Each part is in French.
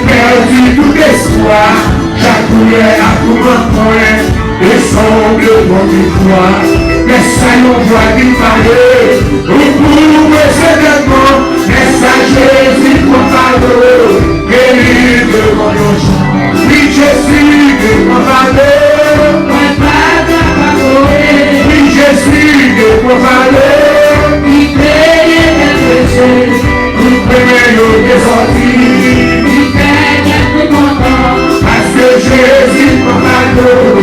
perdu tout espoir, j'accourais à tout mon point, et semble mon victoire, les salons voient du palais, au bout de ce démon, messager du propagande, guéri de mon enfant, oui Jésus de mon valeur, oui Jésus de mon valeur, il payait mes péchés, il payait nos désorties, il payait tout mon temps, parce que Jésus mon valeur,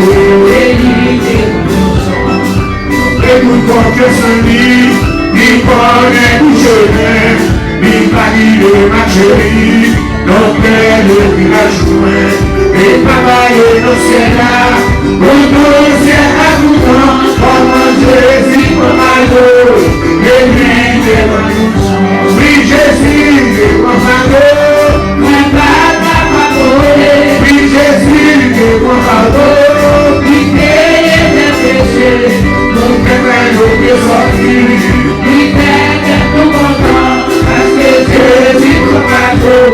et tout comme que son lit, il connaît tout chemin, il valide ma chérie, donc elle a joué, et travailler dans ce ciel-là, pour nous c'est à tout temps, comme Jésus mon malheur, et lui est mon nouveau, oui Jésus est mon malheur, oui Jésus est mon malheur, il paye mes péchés, mon péché est sorti, il paye tout mon temps, parce que Jésus mon malheur,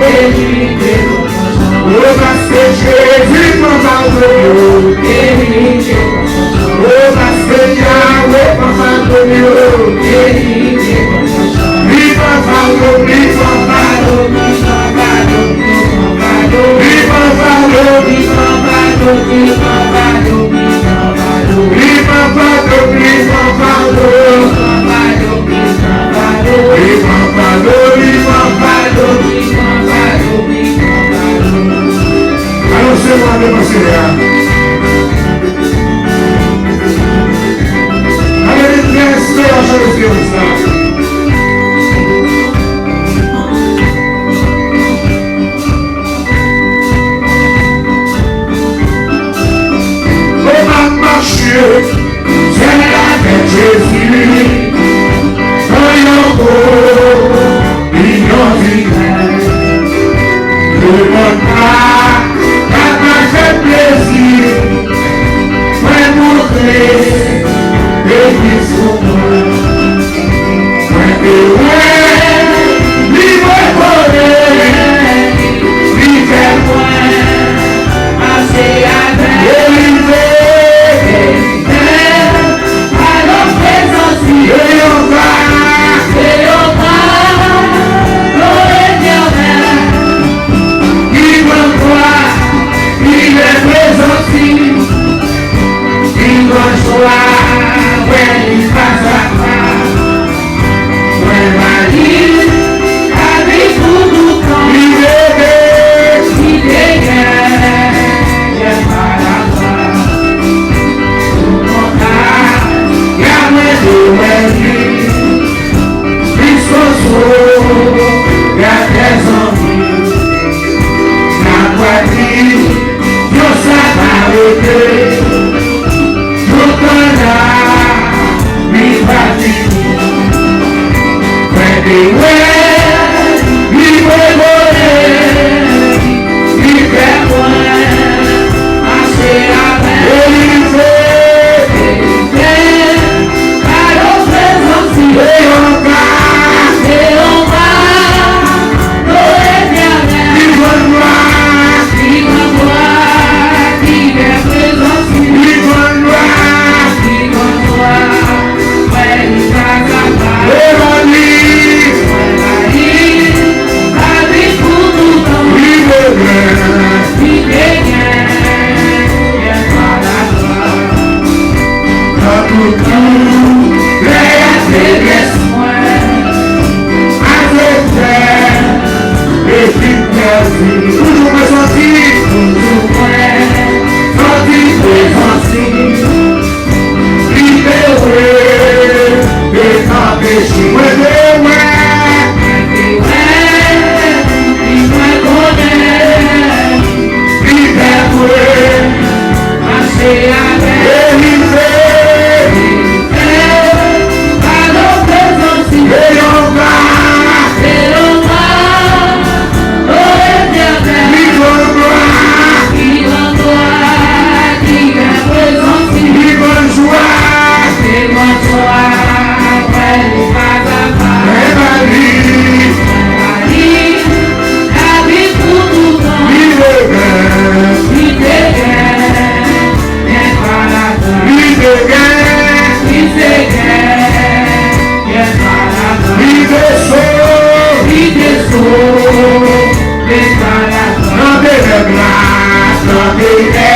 et lui est mon nouveau, oh parce que Jésus mon malheur, et lui est mon nouveau, oh parce que Yahweh mon malheur, et lui est mon nouveau, vive Pablo, vive Pablo, vive Pablo, vive Pablo, vive Pablo, vive Pablo, vive Pablo, vive Pablo, alors c'est moi de passer là. Allez, restez à choisir ça. On va marcher, c'est avec Jésus. Voyons le monde pas m'a fait plaisir, moi montrer et puis son moi libre bonheur, libre moi, assez avec à leur présence, et on va. When he passes by, when my Every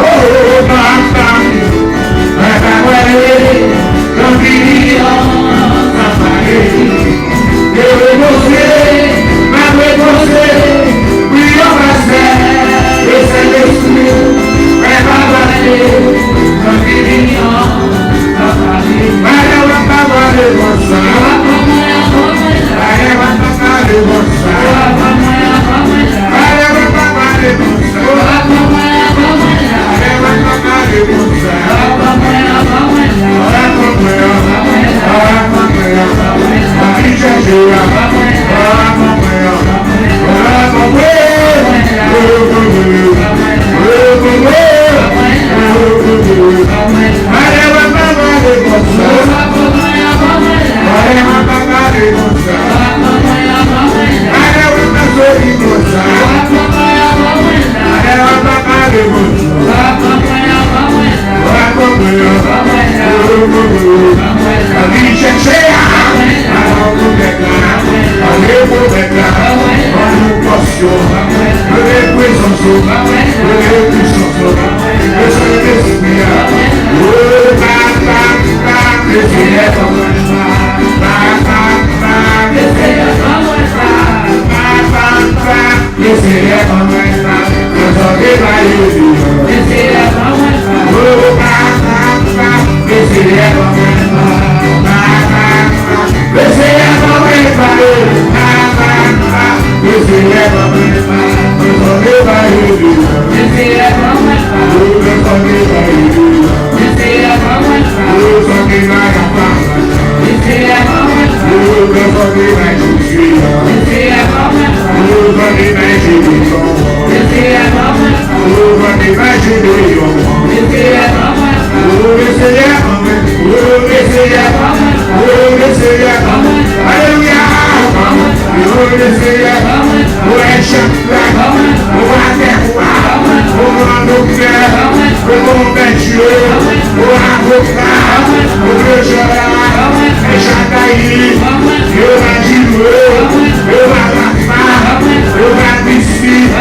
Oh, est Dieu, au avocat, au trésorier, et Chataï, Dieu va dire, Dieu va la femme, Dieu va d'ici,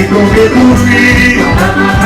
Baba,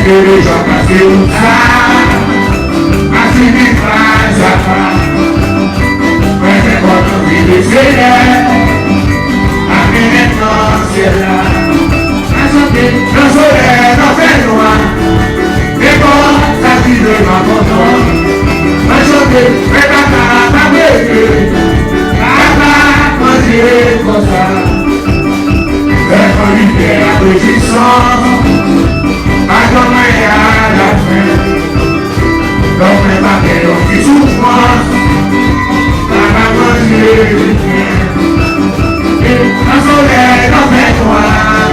ele joga seu usar, assim me faz amar. Mas é quando me será, a minha não será. Não sou não venho a, me bota de dois no abandono. Mas eu tenho que pegar pra beber, pra fazer gozar. É pra viver a noite de som, mas não é da frente. Não é bater o que suporta, para fazer o que a mulher não vem no ar,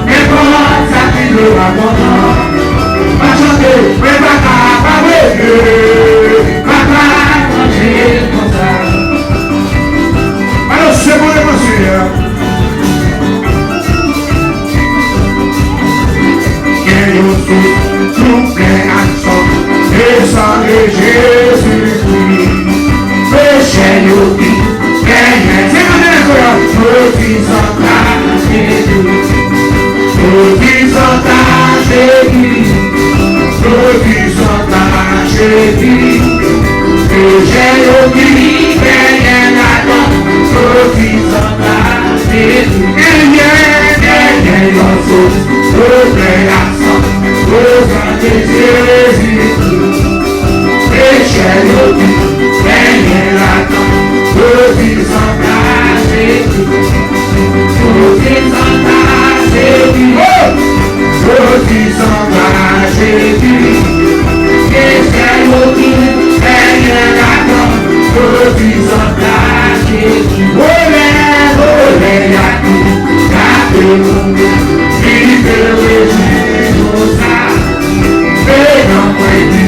me bota de novo a botar. Mas eu tenho que pegar pra beber, pra fazer gozar. Mas eu sei por você. Num coração, essa Jesus deixei o que quem é sem maneira coral, deixei o que quem é nada, quem é nosso coração. Ouça de Jesus, deixa eu vir, vem relação, provisão da Jesus, provisão da Jesus, provisão da Jesus, deixa eu vir, vem relação, provisão da Jesus. Olé, aqui, cadê o mundo, e meu Jesus. Não puede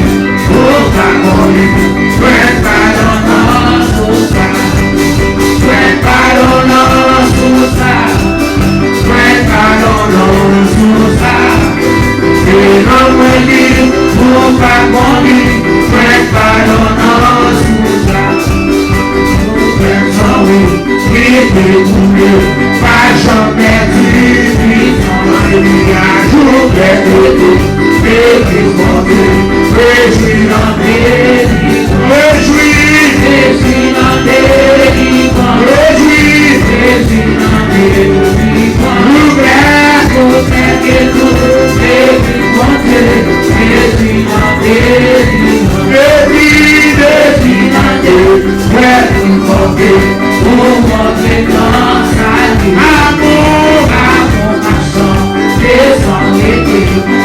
buscar conmigo, prepara nosso sal, prepara nosso sal, prepara nosso sal. Não puede buscar comigo, prepara nosso sal. Que meu paixão pede, me ajuda. Ele morreu, ensina dele, ensina dele, ensina dele, o braço pequeno, ele morreu, ensina dele, ensina dele, ele morreu, o morrer nossa vida, amor, ação, desonete.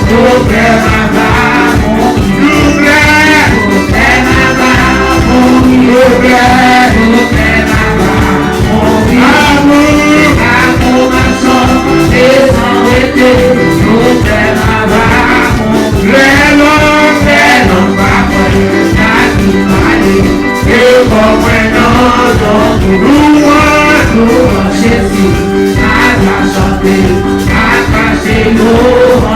O pé na barra, o pé na barra, o pé na barra, a formação, desão ET, o pé na barra, não vai fazer nada, eu vou em no chefe, nada só tem, nada Senhor.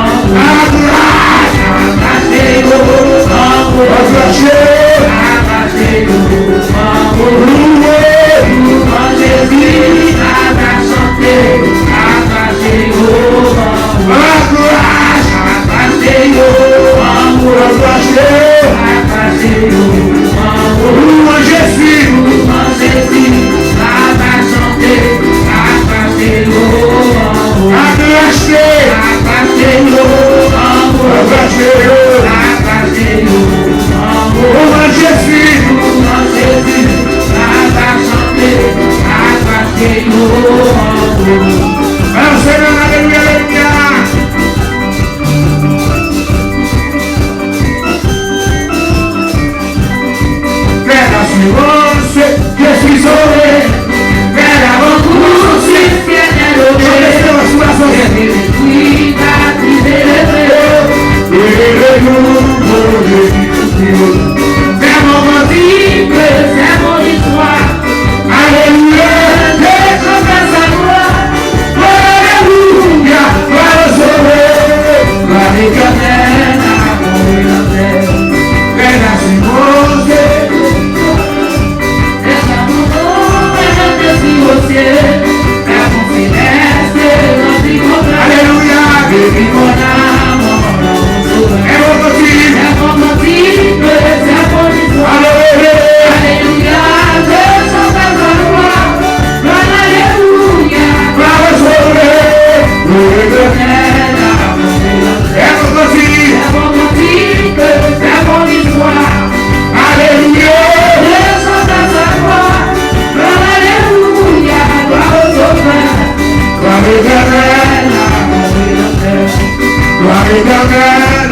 l'éternel.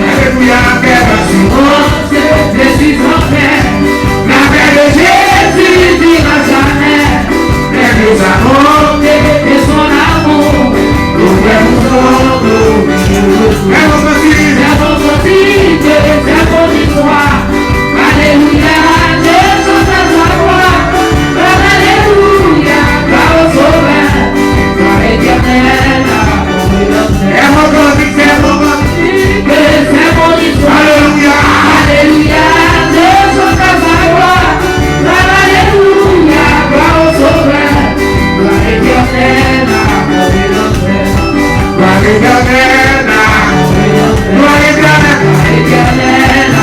Alléluia, Père, merci. Jésus en paix. La paix de Jésus dira jamais. Père des amours et son amour. Nous verrons c'est votre vie, c'est votre histoire. Alléluia, Dieu chante sa gloire. Alléluia, gloire au Sauveur. Gloire éternelle, c'est votre vie, c'est votre histoire. Alléluia, Alléluia, Dieu chante sa gloire. Alléluia, gloire au Sauveur. Gloire éternelle, gloire éternelle. Gloire éternelle,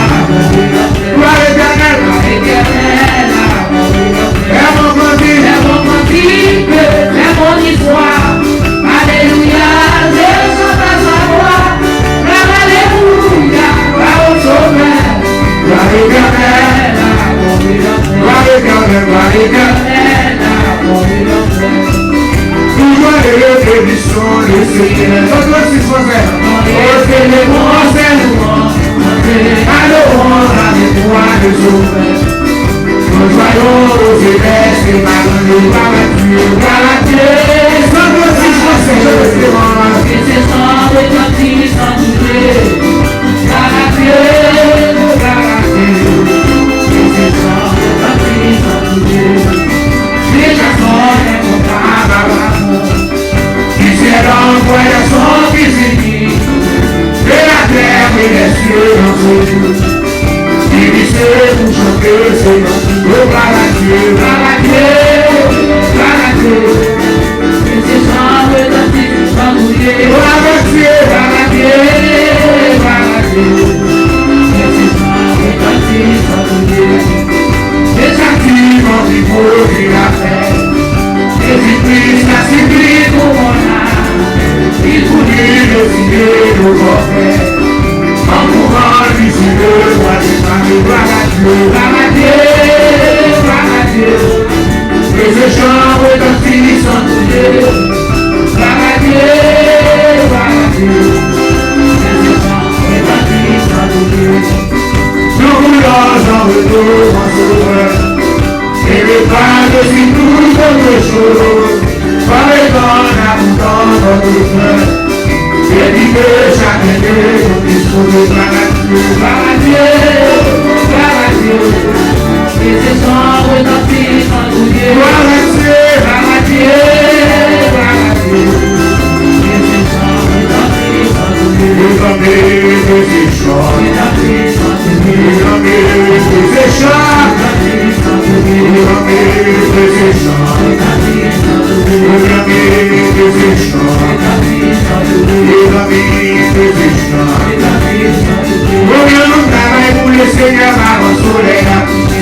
gloire éternelle, c'est mon vie, c'est mon histoire. Alléluia, Dieu chante sa gloire. Alléluia, gloire au Sauveur. Gloire éternelle, gloire éternelle, gloire éternelle. Toujours les bénissons le Seigneur. Notre aussi frère. Célébrons ses louanges, adorons avec toi le Sauveur. Nous voyons aux célestes et parlons par Dieu, sans nos six français, je le demande. Que ces chants retentissent sans douleur, par Dieu, que ces chants retentissent sans douleur. Les chansons des comptables à l'amour, qui s'est l'envoyé son physique. De la terre et les cieux dans ce jour. Divisez pour chanter ce nom. Gloire à Dieu, gloire à Dieu, gloire à Dieu. Que ces chants retentissent sans douleur. Gloire à Dieu, gloire à Dieu, gloire à Dieu. Que ces chants retentissent sans douleur. Les châtiments du beau qu'il a fait. Jésus-Christ a subi pour mon âme. Il voulait le signer nos forfaits. En mourant, lui sur le roi des femmes. Gloire à Dieu, gloire à Dieu, gloire à Dieu. Que ce chant retentisse sans douleur. Gloire à Dieu, gloire à Dieu. Que ce chant retentisse sans douleur. Nous voulons en retour en sauveur. Et le pas de si toute autre chose. Par le temps abondant notre cœur. Et dit que chaque année nous puissions sauver par Dieu, par Dieu, par Dieu. Et ces chants retentissent en tout Dieu. Par Dieu, par Dieu, par Dieu. Et ces chants retentissent en tout Dieu. Les amis de ces chants retentissent en tout Dieu. Les amis de ces chants retentissent en tout Dieu. Les amis de ces chants retentissent en tout Dieu. Les amis de ces chants retentissent en tout Dieu. Les amis de ces chants retentissent en tout Dieu. Combien nous travaillons pour le Seigneur avant le soleil.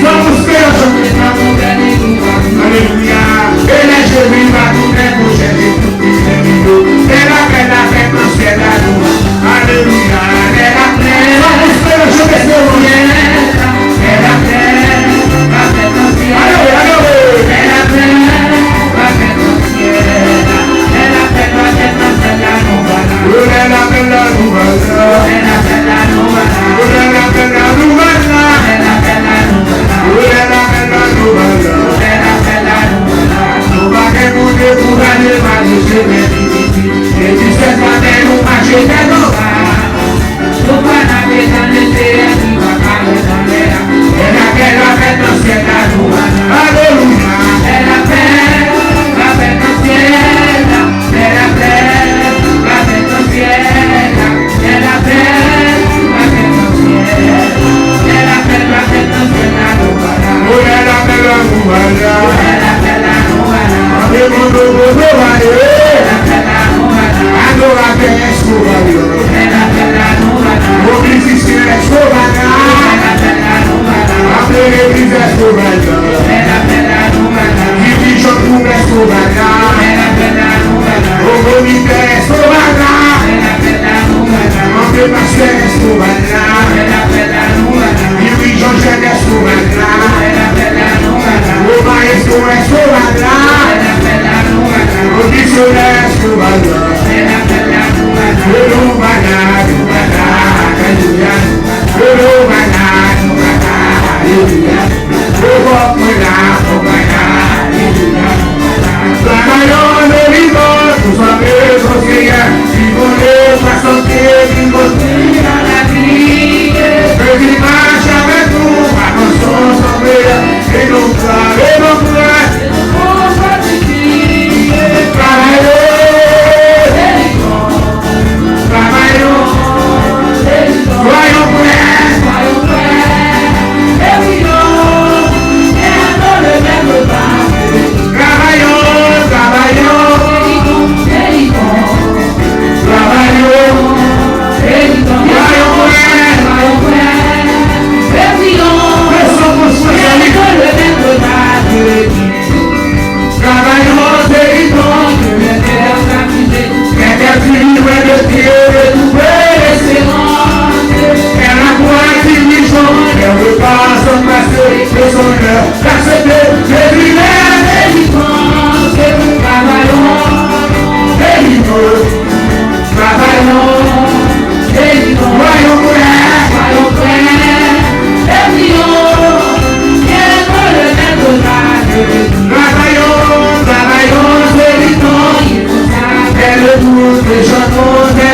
Sommes chanter dans mon dernier pouvoir. Alléluia. Et les cheveux va tourner pour chercher tout les vidéos. Et la fête dans le ciel à nous. Alléluia. Et la fête. Sommes chanter dans mon dernier pouvoir. Et la fête dans le ciel. Alléluia. Et la fête dans le ciel. Et la fête dans le ciel à nous. Et la fête à nous. Et la fête à nous. Et la fête à nous. Et tu sais pas de nous marcher de nos bras. Nous pas nager dans le ciel, nous pas parler dans l'air. Et laquelle la fête dans le ciel à nous. Alléluia. Et la fête dans le ciel. Et la fête dans le ciel. Et la fête dans le ciel. Et la fête dans le ciel à nous. Oh, et la fête à nous. Et la fête à nous. Et mon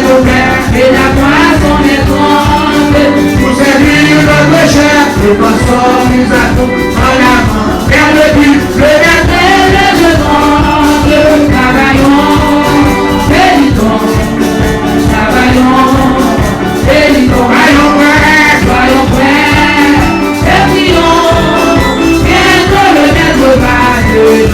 nos frères et la poisson est grande. Pour servir notre chef, le passons nous attend en avant. Vers le but, le gâteau, le demande. Travaillons, méditons, travaillons, méditons. Soyons prêts, et prions. Bientôt le maître va venir.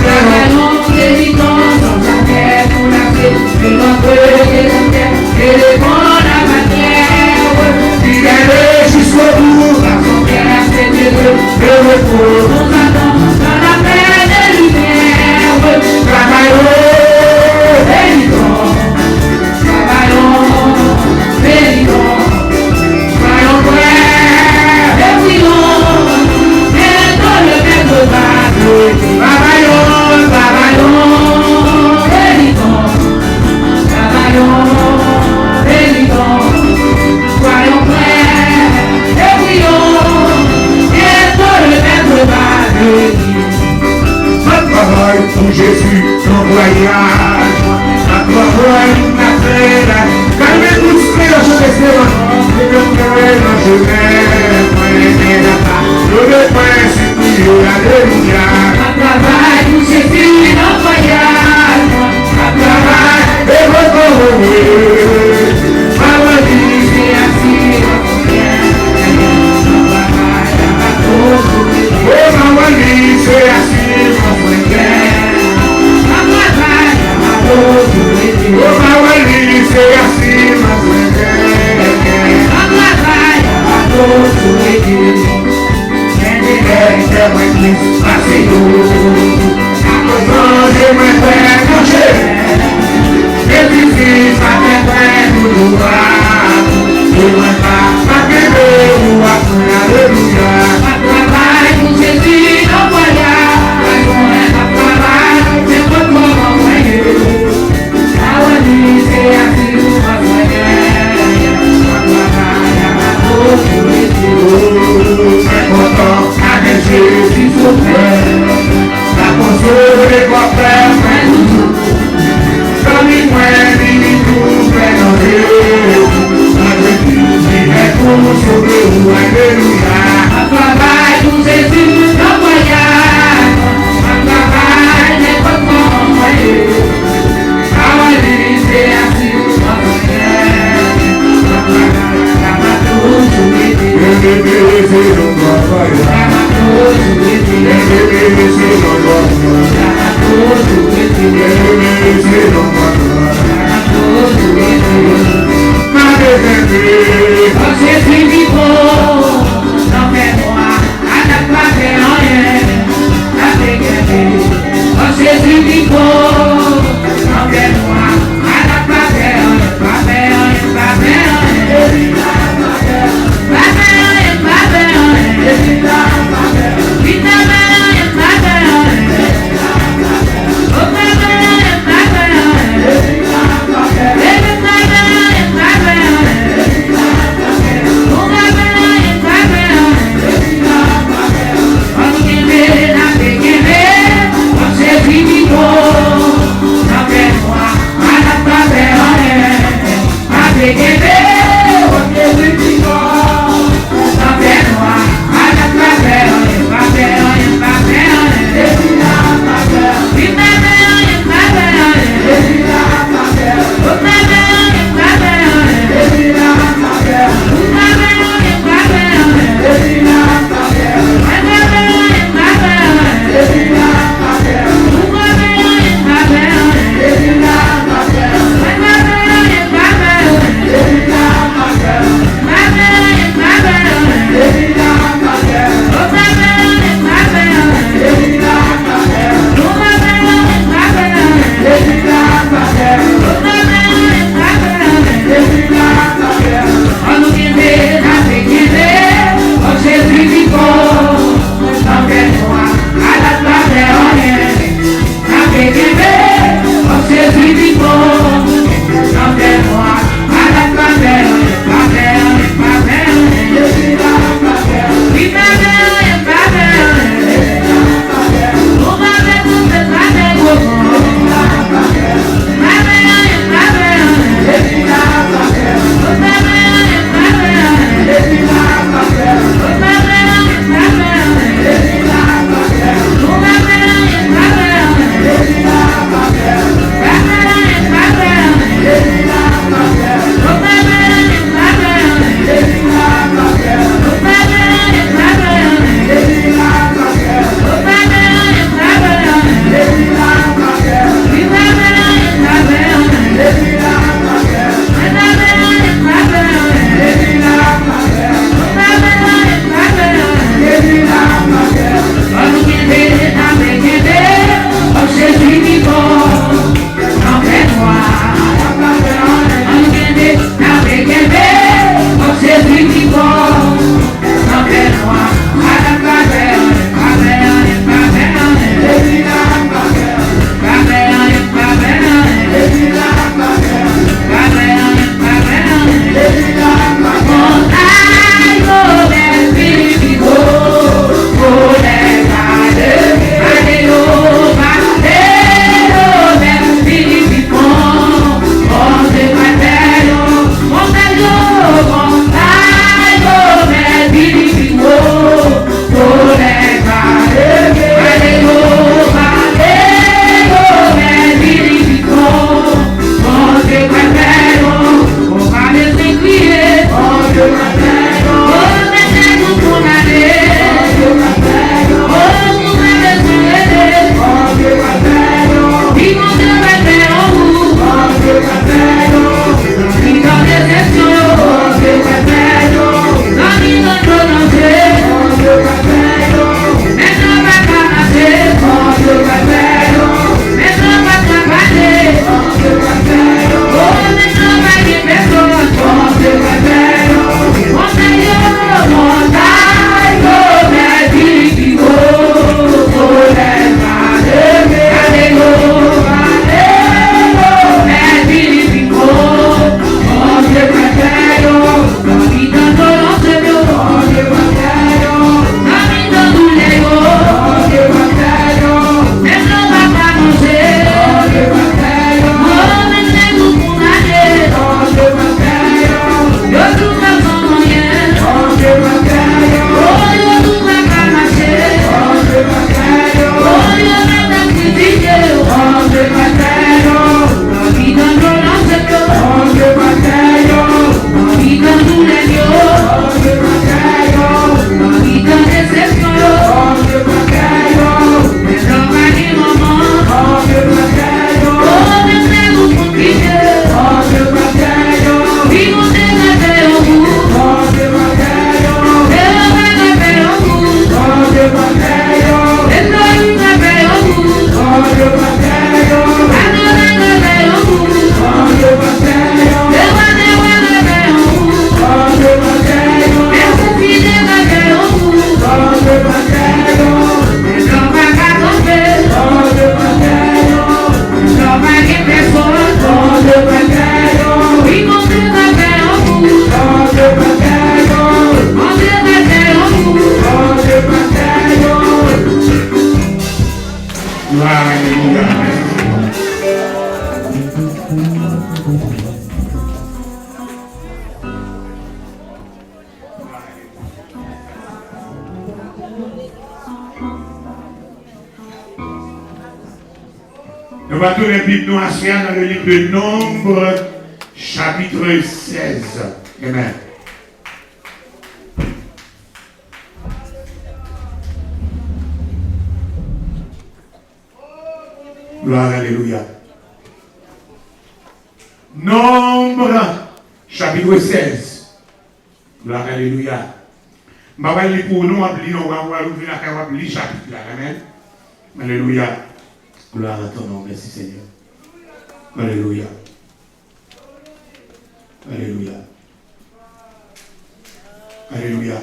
Travaillons, méditons, sans jamais pour la paix. Et notre désormais, et les bons la manière. Fidèles jusqu'au bout, par son cœur, c'est Dieu, le repos. Nous attendons dans la paix des lumières. Travaillons, méditons, travaillons, méditons. Soyons prêts, et prions. Bientôt le maître va venir. Travaillons, travaillons, méditons. Travaillons, méditons. Soyons prêts, et prions. Bientôt le maître va venir. Notre parole pour Jésus, ton voyage. La parole, la frère. Calmez tout ce que je fais, c'est mon nom. Et le cœur, je vais, prenez la part. Je vais prendre ce qui est, alléluia. Un travail pour Jésus, notre voyage. Un travail Et votre rôle. Maman dit, c'est assis dans son bien. Un travail à ma cause. Oh, maman dit, c'est assis dans son cœur. Un travail à ma cause. Oh, maman dit, c'est assis dans son cœur. Un travail à ma cause. Terre, terre, église, passez-nous. va tourner la Bible nous asseoir dans le livre de Nombre, chapitre 16. Amen. Gloire, alléluia. Nombre, chapitre 16. Gloire, alléluia. Je vais lire pour nous, on va ouvrir la carte, on va lire chapitre là. Amen. Alléluia. Gloire à ton nom, merci Seigneur. Alléluia. Alléluia. Alléluia.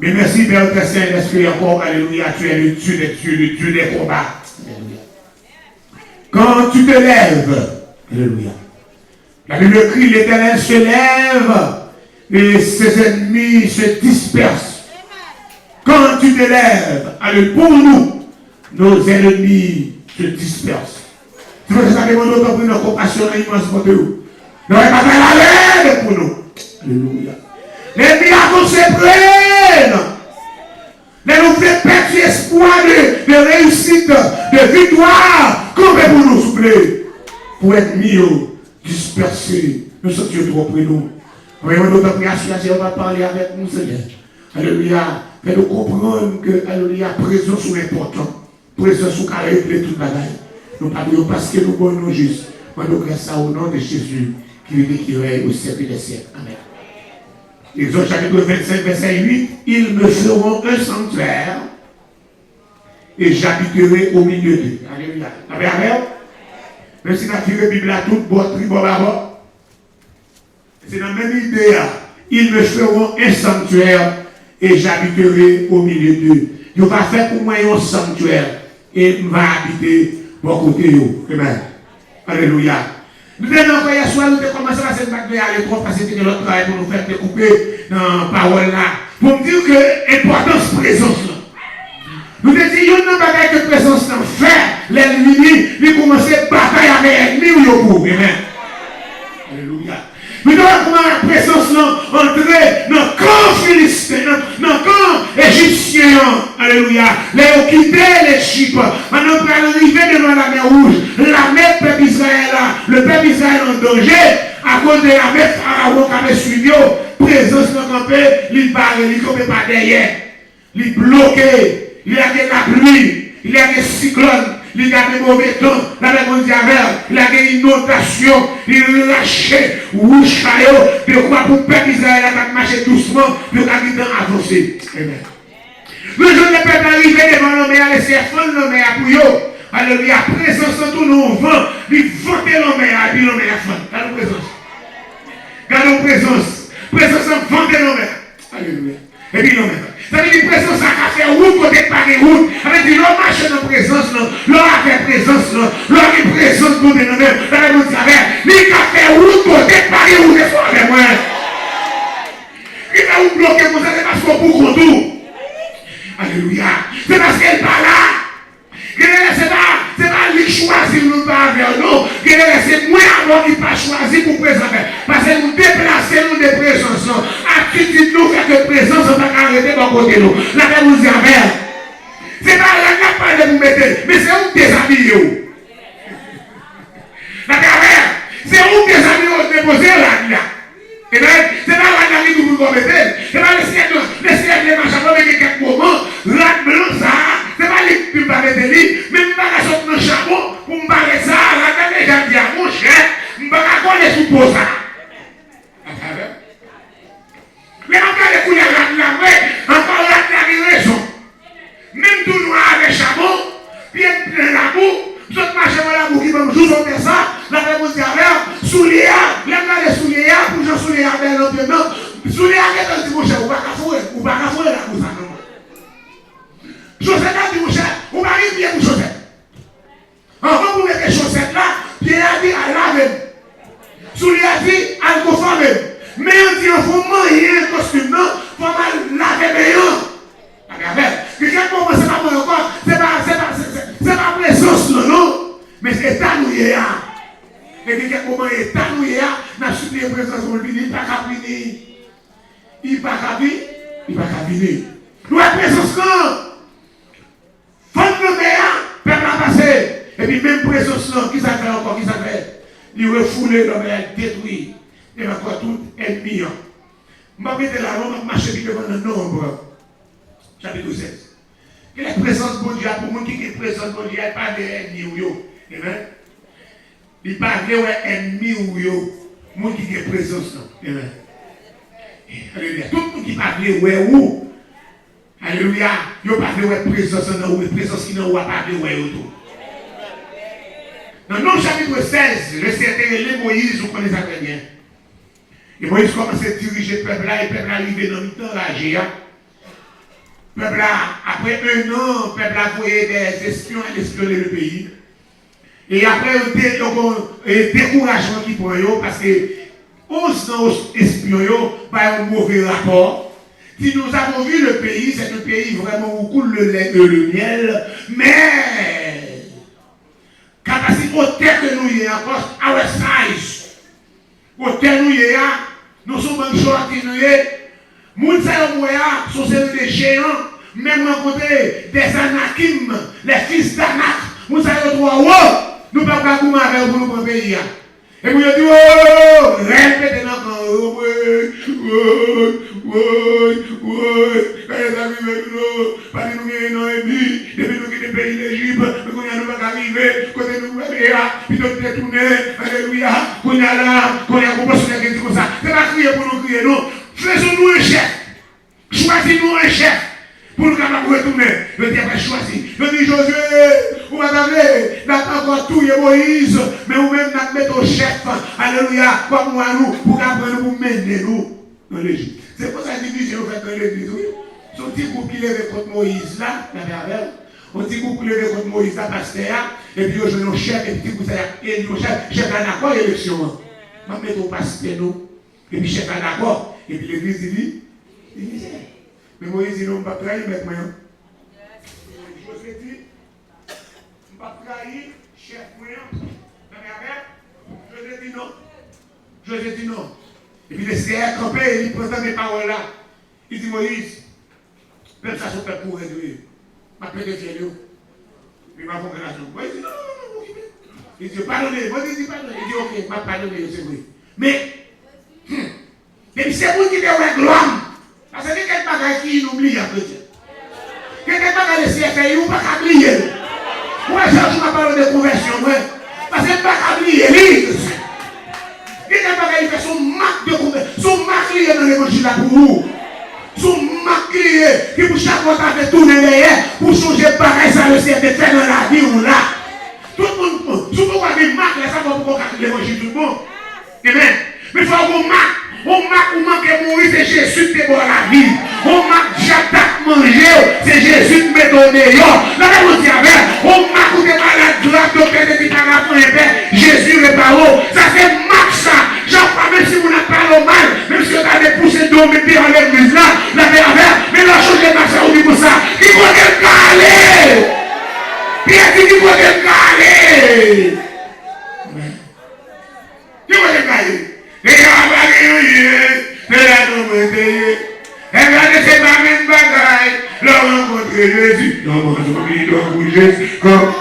Mais merci Père très Saint, l'Esprit encore, alléluia, tu es le Dieu des dieux, le Dieu des combats. Alléluia. Quand tu te lèves, alléluia. La Bible crie, l'Éternel se lève et ses ennemis se dispersent. Quand tu te lèves, allez, pour nous, nos ennemis se dispersent. Tu veux que ça demande autant pour notre compassion immense pour nous. Nous n'avons pas fait la l'aide pour nous. Alléluia. Les miracles se prennent. Les nous fait perdre espoir de réussite, de victoire. Comment pour nous, s'il vous plaît? Pour être mis dispersés. Nous sommes Dieu trop près de nous. Voyons notre prière, on va parler avec nous, Seigneur. Alléluia. Fais-nous comprendre que, alléluia, présence est important. Présence ou carré régler toute bagaille. Nous parlons parce que nous bonnes juste. Moi, nous grâce ça au nom de Jésus qui vit et qui règne au siècle des siècles. Amen. Exode chapitre 25, verset 8. Ils me feront un sanctuaire et j'habiterai au milieu d'eux. Alléluia. Amen. Même si nous avons tiré la Bible à toute boîte, c'est dans la même idée. Ils me feront un sanctuaire et j'habiterai au milieu d'eux. Ils vont faire pour moi un sanctuaire et je vais habiter bon côté. Amen. Alléluia. Nous venons encore hier soir, nous avons commencé à cette bataille à l'école parce que c'était notre travail pour nous faire découper dans la parole là. Pour me dire que l'importance de présence là. Nous avons dit, il y a une bataille de présence là. Faire l'ennemi, il commence à bataille avec l'ennemi ou pour. Amen. Alléluia. Nous devons comment la présence là entrer dans le camp philistin, dans le camp égyptien. Alléluia. Les ont quitté l'Égypte. Maintenant, pour arriver devant la mer rouge, la mer peuple Israël, le peuple Israël en danger, à cause de la mer Pharaon qui avait suivi, présence de campé, il barre, il ne peut pas derrière. Il bloqué, il y a de la pluie, il y a des cyclones. Il y a des mauvais temps, la même il y a des inondations, il lâchait, rouchaillot, de quoi pour peuple Israël a marché doucement, de quoi il a avancé. Amen. Le jour de peuple arrivé devant l'homme et a laissé fondre l'homme pour eux. Alléluia, présence en tout nous vent, il votait l'homme et puis l'homme a fondre. Gardons présence. Gardons présence. Présence en votait l'homme. Alléluia. Et puis l'homme. Ça veut dire présence à faire route côté par les routes. Ça veut dire l'homme marche dans présence, l'homme a fait présence, l'homme a présence pour nous mêmes. Ça veut dire il a fait route côté par les routes. C'est avec moi. Il va vous bloquer pour ça, c'est parce qu'on vous contour. Alléluia. C'est parce qu'elle n'est pas là. C'est pas lui choisir nous pas vers nous. C'est moi avant qui pas choisi pour présenter. Parce que nous déplacer nous de présence. Attitude nous fait de présence, on va arrêter de côté nous. La paix vous dit amen. C'est pas la pas de vous mettre, mais c'est où déshabiller. La paix, c'est où déshabiller déposer là. C'est pas la vie que vous vous mettez. C'est pas le ciel de marcher avec quelques moments. La blanc ça. C'est pas les pubs pas mettre lui. Mais je vais sortir dans le chameau pour me parler ça. La tête déjà dit mon cher. Je vais coller sous pour ça. Mais encore les couleurs la vraie. Encore la raison. Même tout noir avec chameau. Puis plein la boue. Vous marchez dans la boue qui va me jouer sur ça. La réponse est avec. Souliers. Les souliers. Pour je souliers avec l'entraînement. Souliers avec le dimanche. Ou pas qu'à fouer. Ou pas qu'à fouer la boue ça. Chaussette là, dit mon cher, on va arriver bien pour chaussette. Avant vous mettez chaussette là, Pierre a dit à la même. Soulier a dit à le même. Mais on dit il faut manger un costume, non, il faut mal laver meilleur. Regardez, quelqu'un commence à pas encore, c'est pas présence non, mais c'est étanouillé. Et quelqu'un commence à étanouillé, n'a supplié présence pour lui, il pas qu'à venir. Il pas qu'à venir. Nous avons présence quand? Fond le meilleur, peuple a passé. Et puis même présence là, qui ça fait encore, qui ça fait? Il refoulé l'homme et détruit. Et encore tout ennemi. Je vais mettre la langue, marcher devant le nombre. Chapitre 16. Que la présence de Dieu, pour moi qui est présence de Dieu, il n'y a pas d'ennemi. Amen. Il n'y a pas d'ennemi ou yo. Moi qui est présence là. Amen. Alléluia. Tout le monde qui parle où? Alléluia. Il n'y a pas de présence là, ou présence qui n'a pas de tout. Dans le chapitre 16, le certain Moïse, vous connaissez ça très bien. Et Moïse commence à diriger le peuple là, et le peuple arrivé dans le temps enragé. Le peuple là, après un an, le peuple a envoyé des espions à espionner le pays. Et après, un découragement qui prend parce que 11 ans espions par un mauvais rapport. Si nous avons vu le pays, c'est un pays vraiment où coule le lait et le miel, mais capacité au terre que nous y avons encore, our size. Au terre nous y avons, nous sommes en joie qui nous y avons. Moun sa yo moya sont des géants, même rencontrer des anakim, les fils d'Anak. Moun sa yo droit, oh, nous ne pouvons pas goumer avec vous pour le pays. Et vous dites, oh, répétez dans le camp, les amis, pas de nous non ennemis, depuis nous quitter le pays d'Égypte, nous ne pouvons pas arriver, côté nous, puis nous détourner, alléluia, qu'on y a là, qu'on y a proportionné comme ça. C'est pas crier pour nous crier, non. Faisons-nous un chef. Choisis-nous un chef pour nous capables de retourner. Le diable a choisi. Je dis Josué, vous m'avez n'a encore tout Moïse, mais vous-même n'a mettre au chef. Alléluia, comme moi nous, pour qu'après nous mener nous dans l'Égypte. C'est pour ça que division fait dans l'Église. Oui. Son petit groupe qui lève contre Moïse là, un petit groupe qui lève contre Moïse là, pasteur, et puis je nos chef, et puis et nos chef à l'accord élection. Je vais mettre au pasteur nous, et puis chef à l'accord. Et puis l'église dit, mais Moïse dit non, je ne vais pas trahir maintenant. Josué dit, je ne vais pas trahir, chef moyen. Josué dit non. Josué dit non. Et puis le Seigneur campé, il prend mes paroles là. Il dit Moïse, même ça se fait pour réduire. Je vais péter Dieu. Il m'a fait la chose. Moïse dit non, non, non. Il dit pardonnez. Moïse dit pardonnez. Il dit ok, je vais pardonner, c'est vrai. Mais, et puis c'est vous qui devez gloire. Parce que quelqu'un bagaille qui oublie à chrétien. Quelqu'un bagaille de CFI, vous ne pouvez pas oublier. Moi, je ne parle de conversion. Parce que vous ne pouvez pas oublier l'église. Quelqu'un bagaille fait son marque de conversion. Son marque lié dans l'évangile là pour vous. Son marque lié qui pour chaque fois fait tourner derrière pour changer bagaille ça le CFI de faire dans la vie ou là. Tout le monde, si vous avez une marque, ça va pour l'évangile tout le monde. Amen. Mais il faut qu'on marque. On marque ou manque mourir, c'est Jésus qui te boit la vie. On marque j'attaque manger, c'est Jésus qui me donne. Là, on dit avec, on marque ou des malades graves, docteur de l'Itarafon et père, Jésus le barreau. Ça c'est marque ça. J'en parle même si vous n'avez pas le mal, même si vous avez poussé d'eau, mettez en l'église là, la paix avec, mais la chose est marque ça, on dit pour ça. Qui faut qu'elle calme? Pierre dit qu'il faut qu'elle calme. Qui faut qu'elle calme? Et regardez, c'est ma même bagaille. Le rencontrer Jésus. Non, mon oublie donc pour Jésus. Comme.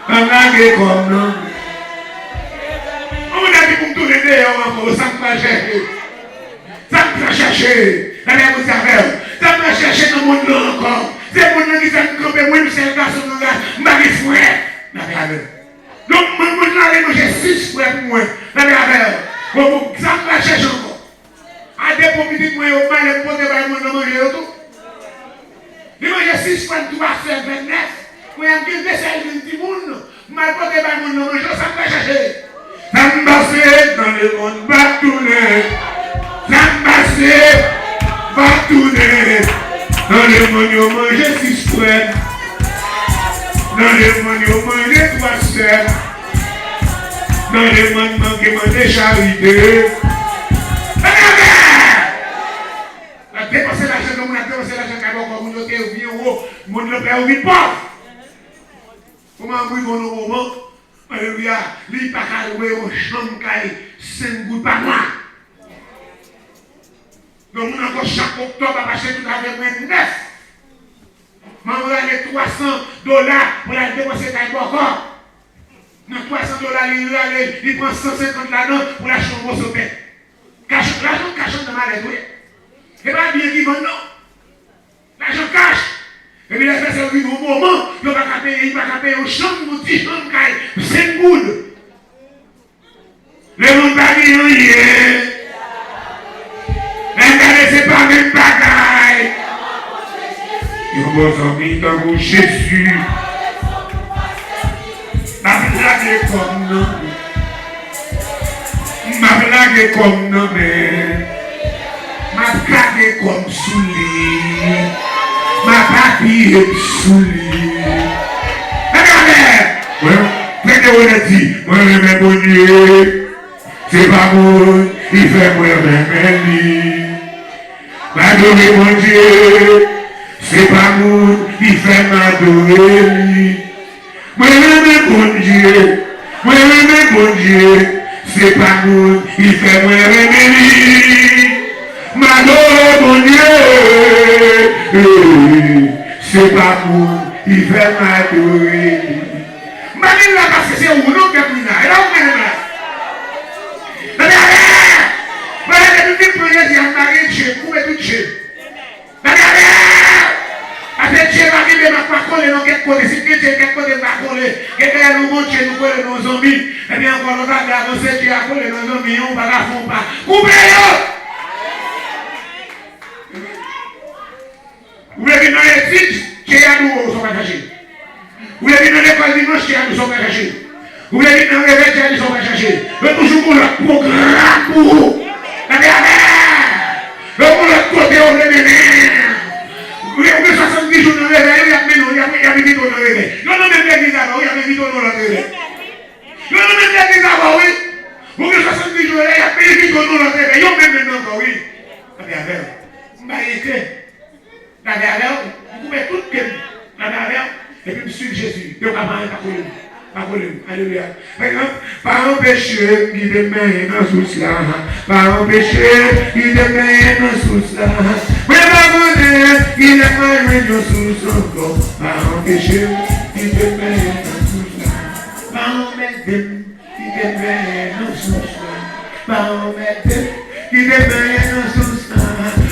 Comme non. On a dit pour me tourner d'ailleurs encore. Ça me va chercher. Ça me va chercher. La même vous savez. Ça me va chercher dans mon nom encore. C'est mon nom qui s'est campé. Moi, je suis un garçon. Je suis un frère. Donc, moi, j'ai 6 frères pour moi. La même affaire. Ça me va chercher encore. A des petites moi au mal et poser par moi manger tout. Il mange 6 fois tout va faire 29. Moi en guise de celle de petit monde, mal poser par moi manger ça me va chercher. Ça me passe dans le monde va tourner. Ça me passe va tourner. Dans le monde on mange 6 frères. Dans le monde on mange 3 sœurs. Dans le monde manque de charité. Dépenser l'argent comme on a dépensé l'argent quand on a communauté ou bien ou on le père ou bien pauvre. Comment on brûle au moment? Alléluia. Lui pas qu'à louer au champ caille 5 gouttes par mois. Donc on a encore chaque octobre à passer tout avec 9. Maman a les $300 pour la dépenser encore. Dans $300, il prend 150 là-dedans pour la chambre au sommet. L'argent cache dans ma lettre, oui. Et pas bien qui vend, non. L'argent cache. Et puis, la personne arrive au moment, il va pas payer aux chambres, aux petits chambres, 5 boules. Le monde va dire rien. Regardez, c'est pas même bagaille. Il y a vos amis dans Jésus. Ma blague est comme non. Ma blague est comme non, mais. Ma blague est comme souli. Ma papille est souli. Regardez. Prenez honnêteté. Moi, je m'aime bon Dieu. C'est pas bon. Il fait moi même. M'adorer mon Dieu. C'est pas bon. Il fait m'adorer. Moi, je bon Dieu. Moi, je bon Dieu. C'est pas bon. Il fait moi même. M'adorer mon Dieu. C'est pas bon. Il fait m'adorer. Manille là parce que c'est où non que tu n'as. Là où même là. Regardez, depuis le premier jour, Marie Dieu, vous mettez tout Dieu. Regardez, après Dieu va arriver, ma pas coller dans quelque côté, si Dieu quelque côté va coller, quelqu'un nous montre nous coller nos zombies, et bien encore on va avancer, Dieu a collé nos zombies, on va la faire pas. Coupez-le! Vous voulez venir dans les sites, Dieu a nous sont engagés. Vous voulez venir dans l'école dimanche, Dieu a nous sont engagés. Vous voulez venir dans le réveil, Dieu a nous sont engagés. Mais toujours pour le programme pour vous. Le côté on est vous avez 70 jours de réveil, il y a des vidéos de réveil. Non, non, même l'église avant, il y a des vidéos de réveil. Non, non, même l'église avant, oui. Vous avez 70 jours de réveil, il y a des vidéos de réveil. Il y a même maintenant encore, oui. Regardez, vous m'avez écrit. Regardez, vous mettez tout le temps. Regardez, et puis vous suivez Jésus. Donc, avant, il n'y a pas de problème. Alléluia. Par un péché, il demeure dans sous cela. Par un péché, il demeure dans sous cela. Mais par un péché, il demeure dans sous son corps. Par un péché, il demeure dans sous cela. Par un péché, il demeure dans sous cela. Par un péché, il demeure dans sous cela.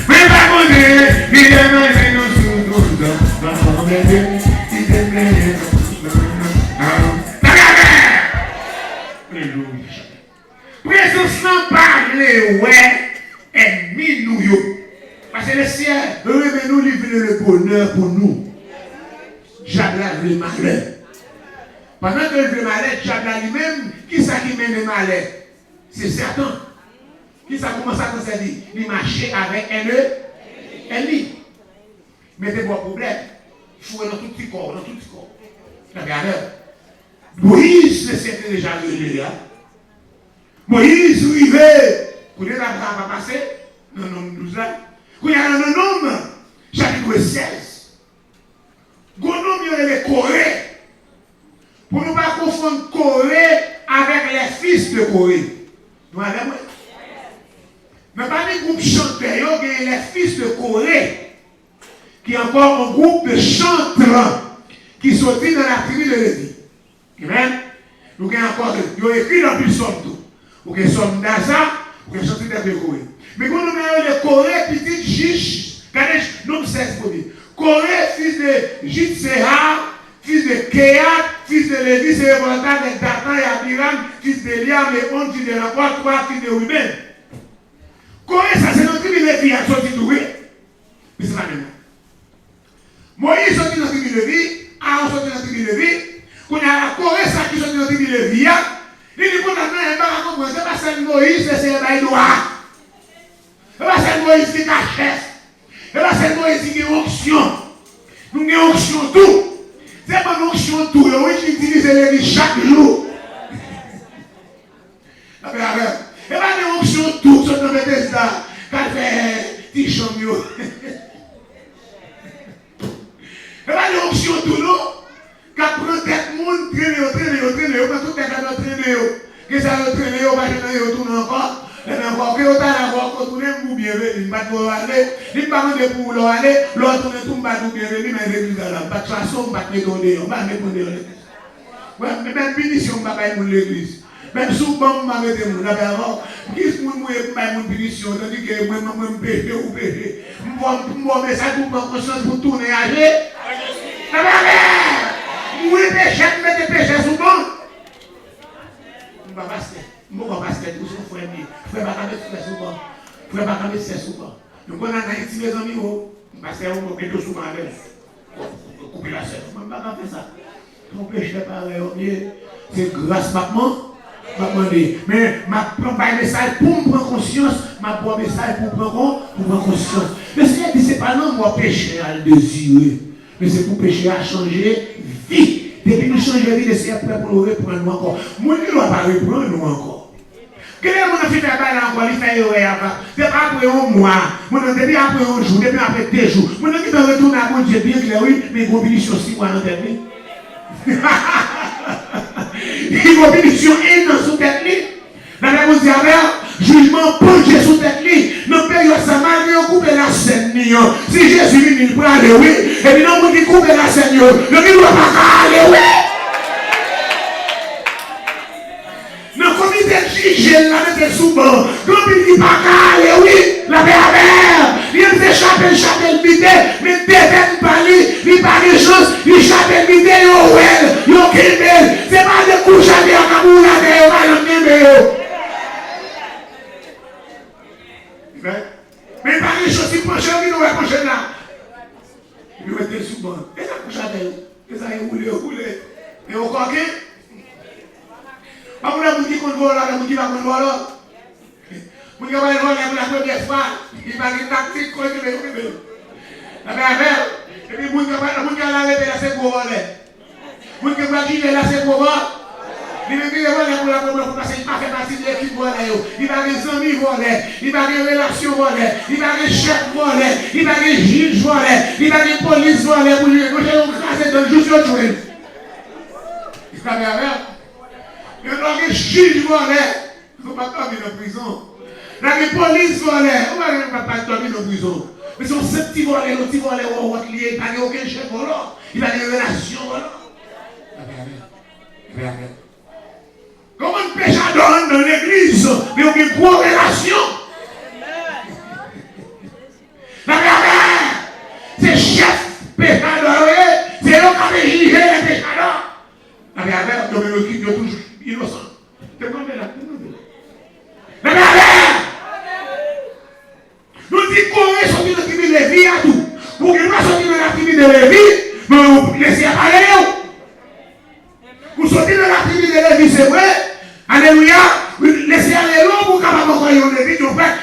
Mais par un péché, il demeure dans sous son corps. Par un péché, il demeure dans sous cela. Présence n'a parlé, ouais, ennemi nous. Parce que le ciel, nous livrer le bonheur pour nous. J'ablave le malheur. Pendant que le malheur, j'ablave lui-même, qui ça qui mène le malheur? C'est Satan. Qui ça commence à dire? Il marchait avec un ennemi. Mettez-vous un problème. Il faut dans tout petit corps, dans tout petit corps. Regardez. Moïse ne s'était déjà levé là. Moïse arrivait. Vous voyez l'Abraham va passer dans le nombre 12 là. Vous voyez dans le nombre, chapitre 16. Gonom il y a les Corée. Pour ne pas confondre Corée avec les fils de Corée. Vous voyez moi? Mais pas les groupes chanteurs, il y a les fils de Corée. Qui est encore un groupe de chanteurs qui sont dans la tribu de Lévi. Amen. Nous avons encore, nous avons écrit dans le psaume tout. Nous avons somme d'Aza, nous avons chanté de Corée. Mais quand nous avons les Corée, petit Jish, regardez, nom 16 pour dire. Corée, fils de Jitséha, fils de Kéat, fils de Lévi, c'est le volontaire de Dathan et Abiram, fils de Liam, et on fils de Lapoire, 3 fils de Ruben. Corée, ça c'est notre tribu de Lévi, il a sorti de Ruben. Mais c'est la même. Moïse sorti dans la tribu de Lévi, Aaron sorti dans la tribu de Lévi. Quand il y a la Corée, ça qui sont dans le Lévi, il dit qu'on a fait un bac c'est pas celle Moïse, c'est un bail noir. C'est pas celle Moïse qui cache. C'est pas celle Moïse qui a onction. Nous avons onction tout. C'est pas une onction tout, oui, qui utilise Lévi chaque jour. C'est pas une onction tout, c'est dans le Bethesda, quand il fait petit chambio. C'est pas une onction tout, non? Quand prend tête monde, traîner, quand tout est dans traîner, que ça va traîner, on va traîner, on tourne encore, et encore, que on t'a encore, tourner, bienvenue, pas trop aller, il pas demander pour aller, l'autre tourne tout pas tout bienvenue, mais l'église là, pas de façon, pas de donner, on va mettre l'église. Ouais, même punition, on va pas pour l'église. Même souvent, on va mettre mon avant, qui est moi pas mon punition, tandis que moi me péché ou péché. Moi mais ça tout prend conscience pour tourner à Dieu. Moi péché, mettre péché souvent. On va passer. Moi on va passer tout son frère dit. Frère pas mettre frère souvent. Frère pas mettre c'est souvent. Donc on a Haïti mes amis parce que on peut souvent avec. Couper la scène. On va pas faire ça. Mon péché pareil, c'est grâce maman. Mais ma prends un message pour me prendre conscience, ma prends un message pour prendre conscience. Le Seigneur dit c'est pas non moi péché à le désirer, mais c'est pour pécher à changer vie. Depuis nous changer vie, le Seigneur est prêt pour nous reprendre nous encore. Moi ne dois pas reprendre nous encore. Quel est mon fait travail encore, il fait avant. C'est pas après un mois, mon depuis après un jour, depuis après 2 jours. Mon qui doit retourner à mon Dieu bien clair, oui, mais une bénédiction 6 mois dans ta vie. Il va bénédiction énorme sous tête li. Dans la Bible dit jugement penché sous tête li. Dans période ça malgré on coupe la scène ni. Si Jésus vient pour aller oui, et puis non qui coupe la scène yo, le qui doit pas aller oui. Dans comité juge là mettre sous banc, quand il dit pas aller oui, la paix. Il fait chapelle bidé, mais devant pas lui, il pas de chance, il chapelle bidé yo well, yo kemel, c'est pas de couche à dire à Kaboul là yo va le kemel. Mais pas de chance, il penche lui nous va pencher là. Il était souvent, et ça couche à terre, et ça est roulé. Et au coquin. Pas mon qui qu'on voit là, mon qui va qu'on voit là. Mon qui va aller voir la première fois, il va une tactique qu'on veut. La mère, et puis mon qui va l'arrêter là, c'est pour voler. Mon qui va guider là, c'est pour voler. Il va guider pour la première parce qu'il ne fait pas partie de l'équipe voler. Il va des amis voler, il va des relations voler, il va des chefs voler, il va des juges voler, il va des polices voler pour lui. Moi, j'ai un dans le jour sur le jour. Il va bien. Il y a des juges volés, il ne faut pas dormir en prison. Il y a des polices volées, on ne va pas dormir en prison. Mais c'est un petit volé, le petit volé, il n'y a aucun chef volant, il a des relations volantes. Comment un pécheur dans l'église, mais il y a une bonne relation. La mère, c'est chef péchador, c'est eux qui ont jugé les péchadors. La mère, il y a toujours innocent. C'est comme là. La mère, nous disons qu'on est sorti de la tribu de Lévi à tout. Pour qu'il ne soit pas sorti de la tribu de Lévi, mais vous laissez parler. Vous sortez de la tribu de Lévi, c'est vrai. Alléluia. Laissez aller l'eau pour capable de croire en Lévi,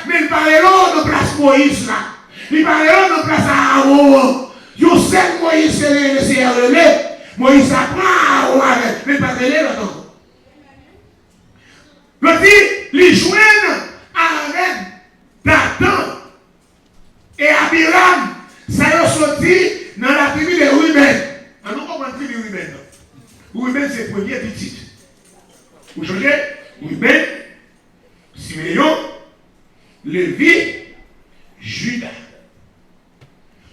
mais il parle l'eau de place Moïse là. Il parle l'eau de place Aaron. Vous savez Moïse c'est laissé aller. Moïse apprend Aaron avec, mais pas de l'air là-dedans. Le dit, les joignent Aaron, Dathan et Abiram, ça y est sorti dans la tribu de Ruben. On nous comprend la tribu de Ruben. Ruben, c'est le premier petit. Vous changez Ruben, Siméon, Lévi, Judas.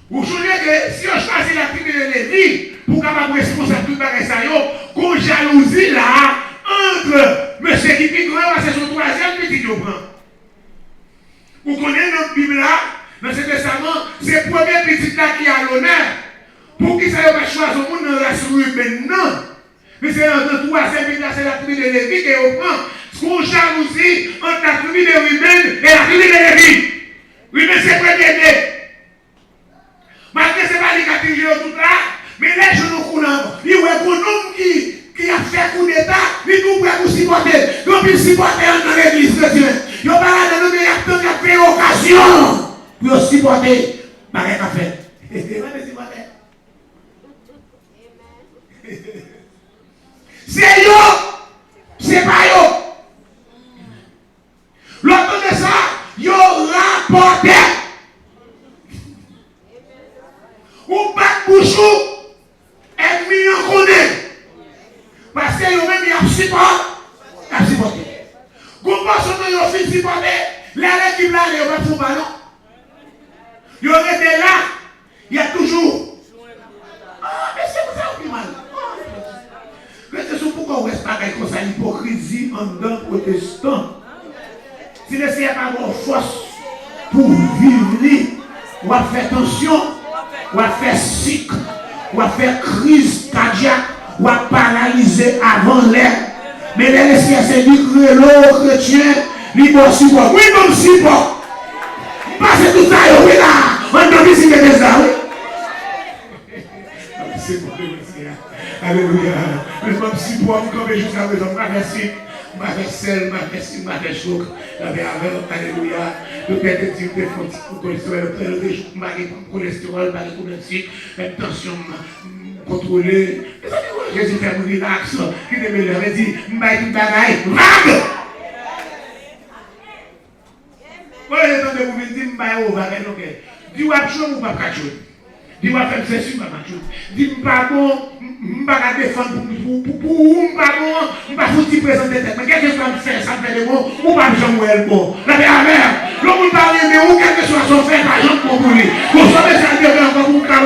Vous changez que si on choisit la tribu de Lévi, pour capable responsable de ça, qu'on jalousie là, entre monsieur qui pique c'est son 3e petit qui prend. Vous connaissez notre Bible là, dans ce testament, c'est le premier petit là qui a l'honneur. Pour qui ça va choisir au monde dans la souris maintenant. Mais c'est dans le 3e petit là, c'est la tribu de Lévi qui reprend. Ce qu'on jalousie entre la tribu de Ruben et la tribu de Lévi. Ruben c'est premier. Malgré ce n'est pas les qui a dirigé tout là, mais les genoux coulants, il y a un homme qui a fait coup d'état, il nous prêt pour supporter. Donc il supporte dans l'église de Dieu. Il n'y a pas là de nous, il y a fait occasion pour supporter. Pareil qu'a fait. C'est yo, c'est pas yo. L'autre de ça, yo rapporté. Ou pas de bouchou, et mis en connaît. Parce que vous-même, il y a supporté. Vous pensez que vous avez supporté, l'équipe là, il n'y a pas de ballon. Il aurait été là. Il y a toujours. Ah, mais c'est pour ça qu'on mal. C'est pourquoi on reste pas comme ça, l'hypocrisie en dedans protestant. Si le Seigneur n'a pas de force pour vivre, on va faire tension, on va faire sick, on va faire crise cardiaque, on va paralyser avant l'air. Mais le Seigneur s'est dit que l'eau chrétien, il va support. Oui, non, support. Passez tout ça, oui, là. On doit visiter des ça, oui. C'est bon, Seigneur. Alléluia. Mais même si pour vous, comme jusqu'à présent, merci. Ma vaisselle, ma vaisselle, ma vaisselle, alléluia. Le père de Dieu, le cholestérol, le cholestérol, la tension contrôlée. Jésus fait un relax, qui te met le dit, m'a dit bagaille, vague. Moi, j'ai entendu vous dire, m'a dit, vague, ok. Dis-moi, tu ou pas cacher. Dis-moi, faire ceci, ma macho. Dis-moi, pas bon, pas défendre pour pas bon, pas foutu présenter tête. Mais qu'est-ce que ça me fait? Ça me fait des mots, ou pas besoin de bon. La mère, l'homme parle de ou quel que soit son fait, par exemple, pour lui. Pour sauver sa vie, encore pour faire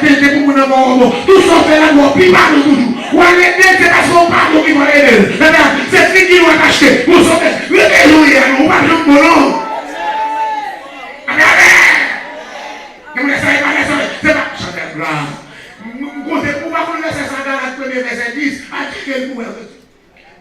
tenter pour mon amour. Tout son fait l'amour, puis pas de toujours. Ou à l'aider, c'est parce qu'on parle qui va l'aider. La mère, c'est ce qui doit acheter. Pour sauver, le déjouer, ou pas besoin de mon nom. C'est pas chanter blanc. Comptez pour pas qu'on laisse ça dans le verset 10. Article pour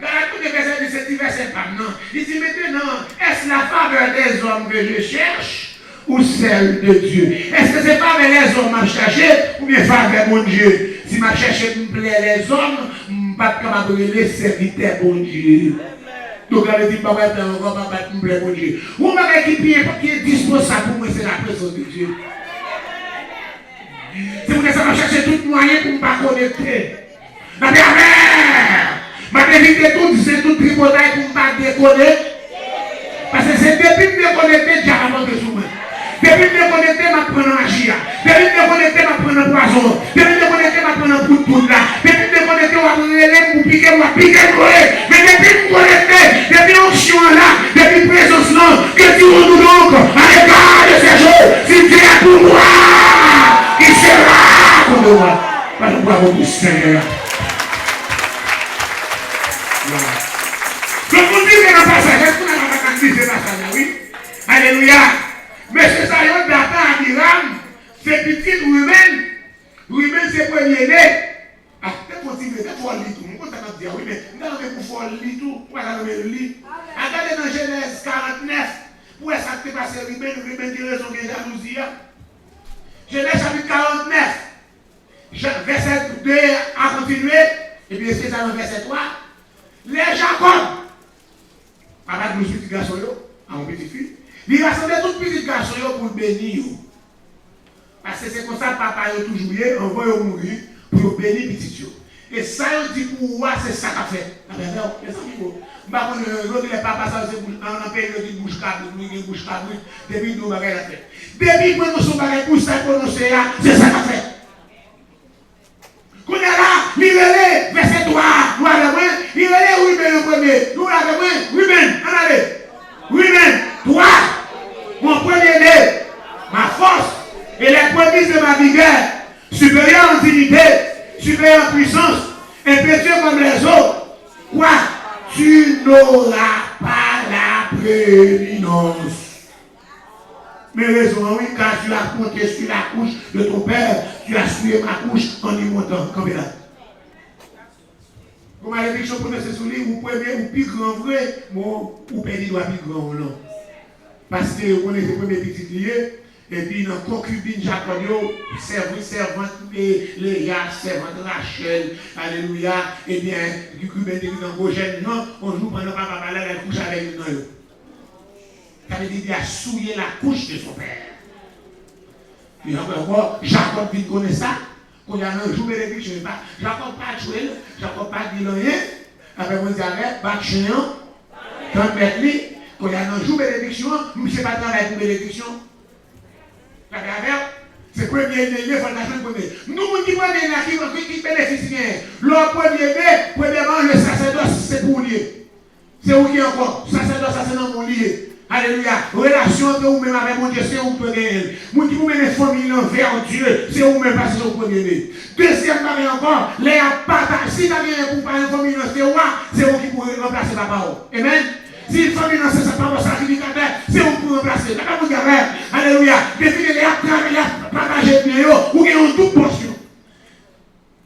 Galates verset 10, c'est verset pas non. Il dit maintenant, est-ce la faveur des hommes que je cherche ou celle de Dieu? Est-ce que c'est faveur les hommes à chercher ou bien faveur mon Dieu? Si je cherche me plaît les hommes, je ne suis pas capable de les serviteurs bon Dieu. Donc, elle dit, pas me plaît mon Dieu. Ou même qui est dispensable pour moi, c'est la présence de Dieu. C'est pour ça que ça va chercher tout moyen pour ne pas connecter. Ma mère, ma éviter tout, c'est tout tripotaille pour ne pas déconner. Parce que c'est depuis me déconnecter, déjà avant de soumettre. Depuis me déconnecter, je prends un agir. Depuis me déconnecter, je prends un poison. Depuis me déconnecter, je prends un poudre là. Depuis me déconnecter, je prends l'élève pour piquer, je vais piquer le collet. Mais depuis me connecter, depuis l'onction là, depuis présence là, que dirons-nous donc à l'égard de ces jours, si Dieu est pour moi? Il sera pour moi. Pas de bravo pour Seigneur. Je vous dis que dans le passage, est-ce qu'on a pas dit ce passage-là, oui? Alléluia. Mais c'est ça, il y a un data à Biram, c'est petit Ruben. Ruben, c'est premier né. Ah, c'est possible, c'est fort lit tout. On peut dire, oui, mais nous avons pour fort lit tout. Pourquoi nous avons le lit? Regardez dans Genèse 49. Où est-ce que c'est passé Ruben? Ruben qui raison de jalousie. Genèse chapitre 49, verset 2 à continuer, et puis c'est ça dans verset 3. Les Jacob, avec nos petits garçons, à mon petit fils, il rassemblait tous les petits garçons pour le bénir. Parce que c'est comme ça que papa a toujours dit, on va mourir pour bénir les petits. Et ça, il dit pour moi, c'est ça qu'a fait. Par contre, l'autre, les papas, ça, c'est un pays qui bouge cabri, bouge cabri, depuis nous, bagaille la fait. Depuis que nous sommes bagaille pour ça, c'est ça qu'a fait. Quand on est là, il est verset 3, nous avons il est Ruben le premier, nous avons Ruben, en allez. Ruben, toi, mon premier né, ma force, et les prémices de ma vigueur, supérieur en dignité, supérieur en puissance, impétueux comme les autres. Quoi? Tu n'auras pas la prééminence. Mais raison, oui, car tu as compté sur la couche de ton père, tu as suivi ma couche en y montant. Comme là. Comme la réflexion pour nous souligner, vous pouvez ou plus grand vrai, ou pédit doit plus grand non. Parce que on est les premiers petits liés. Et puis, dans concubine Jacob, servante, les gars, servante Rachel, alléluia, et bien, du coup, ben, dans Gogène, non, on joue pendant papa, elle couche avec nous. Ça veut dire qu'il a souillé la couche de son père. Et encore, Jacob vient connaître ça, qu'on a un jour bénédiction, Jacob pas tué, Jacob pas dit rien, après on dit arrête, pas de chien, quand mettre lui, qu'on a un jour bénédiction, nous ne sais pas travailler pour bénédiction. C'est le premier né, il faut la premier. Nous, on dit qui bénéficie. Le premier né, premièrement, le sacerdoce, c'est pour lui. C'est où qui est encore? Le sacerdoce, ça c'est dans mon lié. Alléluia. Relation entre vous-même avec mon Dieu, c'est où vous prenez. Vous qui vous mettez famille vers Dieu, c'est où même parce que vous prenez. Deuxième barrière encore, les partage. Si vous avez pour parler de famille, c'est vous qui pourrez remplacer la parole. Amen. Si une famille n'a pas de sacrificateur, c'est vous qui remplacer. Alléluia. Définir les partager bien, ou bien en toute portion.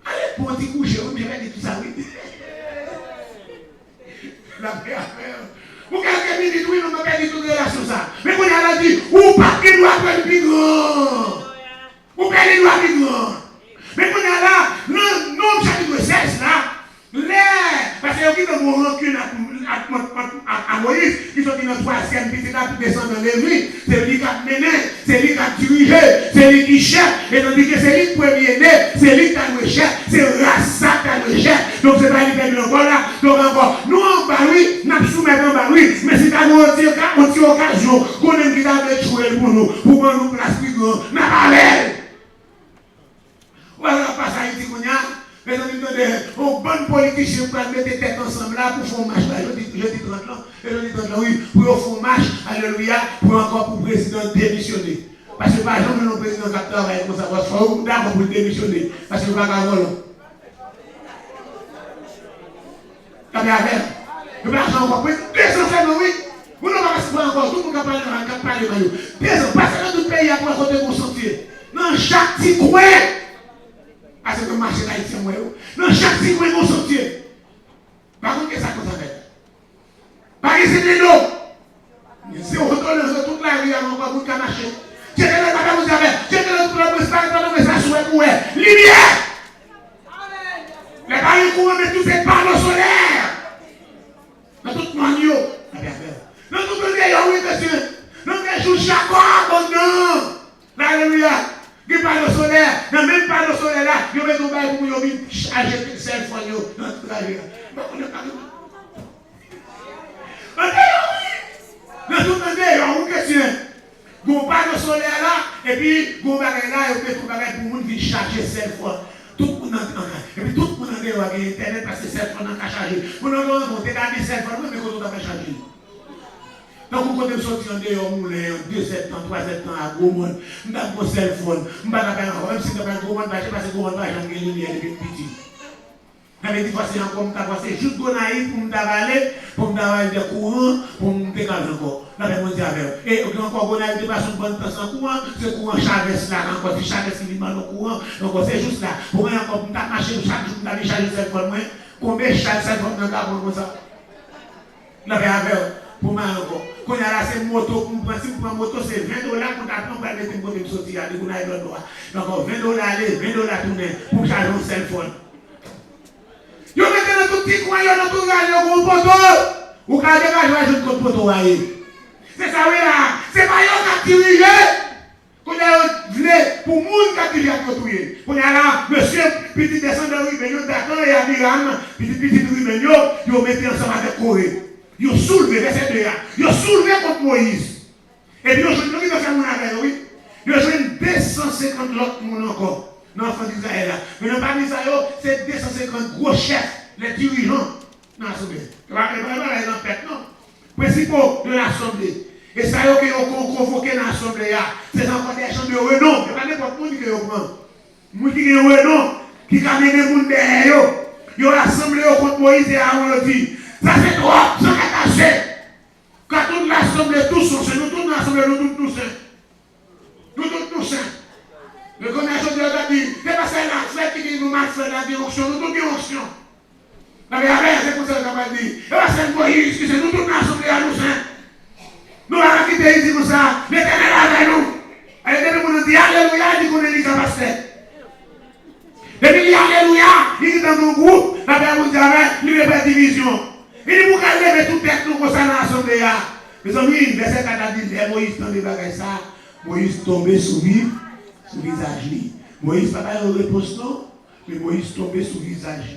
Allez, pour un petit coucher, vous m'avez dit tout ça, oui. La paix à faire. Vous avez dit, oui, nous n'avons pas dit toute relation ça. Mais vous avez dit, ou pas qu'il doit être plus grand. Ou pas qu'il doit être plus grand. Mais vous avez là, non, chapitre 16 là, parce que vous avez mon rancune à Moïse, qui sont dans le troisième petit là, qui descend dans l'église, c'est lui qui a mené, c'est lui qui a dirigé, c'est lui qui chef, et tandis que c'est lui qui premier né, c'est lui qui a le chef, c'est Rassa qui a le chef, donc c'est pas lui qui a encore là, donc encore, nous en baril, nous soumettons en baril, mais si tu as une occasion, qu'on aime qui t'a tué pour nous prendre nous place plus grande, n'a pas l'air. Voilà, pas ça, il dit qu'on y a. Mais on dit un bon politicien pour mettre des têtes ensemble là pour faire un match. Je dis 30 ans, et je dis 30 ans, oui, pour faire un match, alléluia, pour encore pour le président démissionner. Parce que par exemple, le président qui travaille comme ça, il faut d'accord pour démissionner. Parce que pas grave. T'as bien fait. Le marché encore plus. 200 femmes, oui. Vous n'avez pas encore, tout le monde a parlé de vous. 200, parce que dans tout pays, il y a pour côté consentier. Dans chaque petit coin. Parce que le marché d'Haïtien, dans chaque petit coin consentier. Par contre, qu'est-ce que ça compte avec? Par exemple, c'est de l'eau. Si on retourne toute la rue, il y a encore beaucoup de marché. C'est que là, vous avez, c'est que là, vous avez, ça souhaite pour elle. Lumière! Les barils courants mettent tous ces panneaux solaires. Dans tout le monde, dans tout le monde, il y a oui, monsieur. Dans les jours, chaque fois, non. Alléluia. Les panneaux solaires, dans même panneaux solaires là, ils mettent un bail pour nous acheter le sel pour nous dans toute la rue. Dans tout le monde, il y a une question. Vous panneaux solaires là, et puis vous baguez là, et puis vous baguez pour nous qui charger sel fois. Tout le monde et puis tout le monde a internet parce que sel fois n'a qu'à charger. Vous n'avez pas monté dans les sel fois, mais vous n'avez pas chargé. Donc, vous pouvez sortir en dehors, moulin, 2 septembre, 3 septembre, à gros monde, vous avez vos cell phone, vous n'avez pas encore, même si vous avez un gros monde, parce que gros monde va jamais gagner lumière depuis petit. Mais des fois, c'est encore, c'est juste qu'on a eu pour me avaler, pour me avaler des courants, pour me dégager encore. Là, je dis avec vous. Et encore, on a eu des passions de bonne temps sans courant, ce courant Chavez là, encore, c'est Chavez qui vit dans le courant, donc c'est juste là. Pour moi, encore, pour me marcher chaque jour, pour me charger cell phone, combien de cell phone dans le cas comme ça? Là, avec vous. Pour moi encore. Quand il y a là, c'est moto, pour moi, si vous prenez moto, c'est $20 pour t'apprendre à mettre une bonne sortie, à vous n'avez pas le droit. Donc, $20 aller, $20 tourner, pour charger un cell phone. Vous mettez dans tout petit coin, dans tout gars, vous poteau. Vous avez dégagé un autre poteau. C'est ça, oui, là. C'est pas eux qui dirigent. Quand il y a pour moun qui dirige à tuer. Quand il y a là, monsieur, petit descendant de Ribénion, d'accord, et Amiram, petit Ribénion, vous mettez ensemble avec Corée. Ils ont soulevé, verset 2, ils ont soulevé contre Moïse. Et puis, ils ont fait mon affaire, oui. Ils ont joué 250 autres monde encore, dans l'enfant d'Israël. Mais dans parmi ça, c'est 250 gros chefs, les dirigeants dans l'Assemblée. Ce n'est pas les tête, non. Principaux de l'Assemblée. Et ça, ils ont convoqué dans l'Assemblée, c'est encore des gens de renom. Ce n'est pas n'importe qui ont pris. Les gens qui ont renom, qui ont amené les gens derrière, ils ont assemblé contre Moïse et Aaron le dit. Ça c'est trop, ça c'est caché. Quand toute l'assemblée, tous sont saints, nous toute l'assemblée, nous tous saints. Nous tous saints. Le commerçant de Dieu a dit, c'est pas ça la qui dit nous marche la direction, nous tous direction. La vérité, c'est pour ça que ça dit. Et pas c'est Moïse qui c'est nous toute l'assemblée à nous saints. Nous allons quitter ici comme ça, l'Éternel avec nous. Et depuis nous dit Alléluia, il dit qu'on est capacité. Depuis qu'il y a Alléluia, il dit dans nos groupes, la Bible vous dit il n'y a pas de division. Il dit vous allez lever toute tête nous comme ça dans l'assemblée. Mes amis, verset 4 a dit, Moïse dans les bagages ça, Moïse tombé sous visage. Moïse pas de réponse non, mais Moïse tombé sous visage.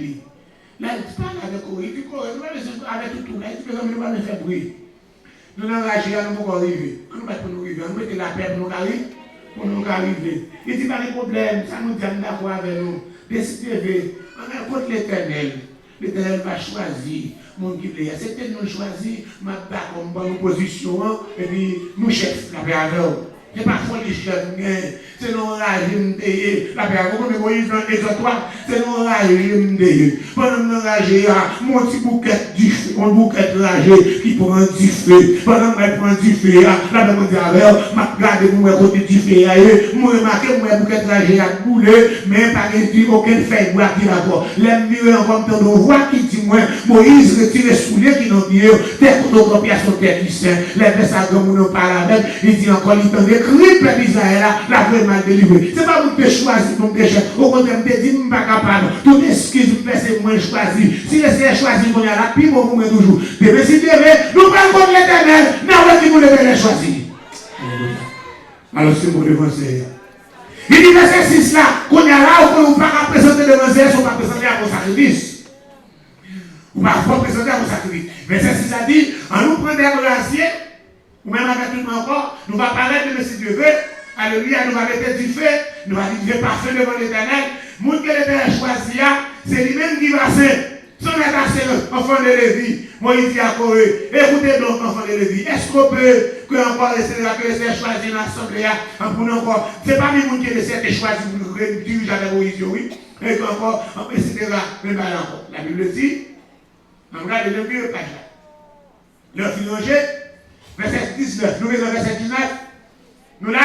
Là, il parle avec Corée, il dit avec tout, là, il dit que nous ne pas faire bruit. Nous n'avons pas réagi, nous ne pouvons pas arriver. Nous ne pouvons pas arriver, nous mettons la paix pour nous arriver. Il dit pas de problème, ça nous dit d'accord avec nous. Décidez, on est contre l'Éternel. L'Éternel va choisir. mon qui plaît. C'était nous choisir, ma d'accord, bonne position, et puis nous chefs, la paix avec eux. C'est pas folie, chef, c'est non ragime de la paix avec eux, Moïse dans les étoiles, c'est non ragime de pendant que nous rageons, mon petit bouquet du feu, mon bouquet ragé qui prend du feu, pendant que je prends du feu, la paix me dit avec eux, je regarde pour moi côté du feu, je remarque que mon bouquet ragé a coulé, mais pas aucune feuille bois qui d'accord. Les murs en comme ton voix qui dit moi, Moïse retire les souliers qui n'ont pied, tête contre pied à son tête du sein. Les versets comme nous parlons avec, il dit encore, il t'en écrit, peuple Israël, la vraiment délivré. C'est pas pour te choisir ton péché. Au contraire, je te dis, je ne suis pas capable. Toute excuse, c'est moi choisir. Si laissez choisir, on y a la pire, vous me toujours. Mais si nous prenons contre l'éternel, nous vous devez choisir. Alors c'est pour devant Seigneur. Il dit verset 6 là, qu'on y a là, on ne peut pas présenter devant Seigneur, on ne peut pas présenter à vos sacrifices. On ne peut pas présenter à vos sacrifices. Verset 6 a dit, en nous prenant des glaciers, ou même avec tout le monde encore, nous allons parler de si Dieu veut. Alléluia, nous allons mettre du feu, nous allons dire parfait devant l'éternel. Moun que l'éternel choisit, c'est lui-même qui va faire. Son est enfant de Lévi, Moïse a Corée. Écoutez donc, enfant de Lévi, est-ce qu'on peut que encore laisser la que choisir l'assemblée pour nous encore? C'est pas les gens qui essaient de choisir pour diriger avec Moïse, oui. Et encore, etc. Mais pas encore. La Bible dit, on regarde le vieux page là. Le philogé, verset 19, nous lisons verset 19. Nous là,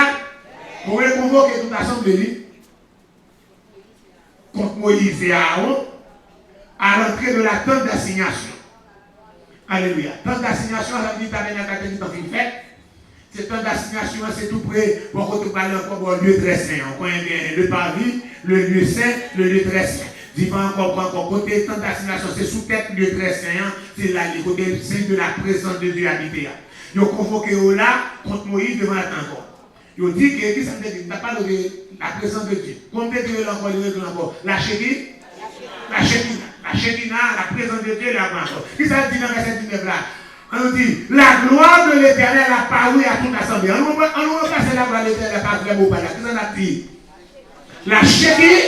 pour convoquer toute l'assemblée contre Moïse et Aaron à l'entrée de la tente d'assignation. Alléluia. Tente d'assignation, ça veut dire tabernacle qui est fait. Cette tente d'assignation, c'est tout près pour qu'on te parle encore du lieu très saint. On connaît bien le parvis, le lieu saint, le lieu très saint. Dis pas encore, côté tente d'assignation, c'est sous tête lieu très saint, c'est là, le côté saint de la présence de Dieu habité. Ils ont convoqué là contre Moïse devant la tente. Ils ont dit que ça veut dire qu'il n'a pas de la présence de Dieu. Combien de temps encore, la chérie, la Shekinah, la présence de Dieu, la marche. Qu'est-ce que ça dit dans verset 19 là? On dit, la gloire de l'éternel a paru à toute l'assemblée. On nous passe la gloire de l'éternel a paru à toute l'assemblée. Qu'est-ce que ça dit?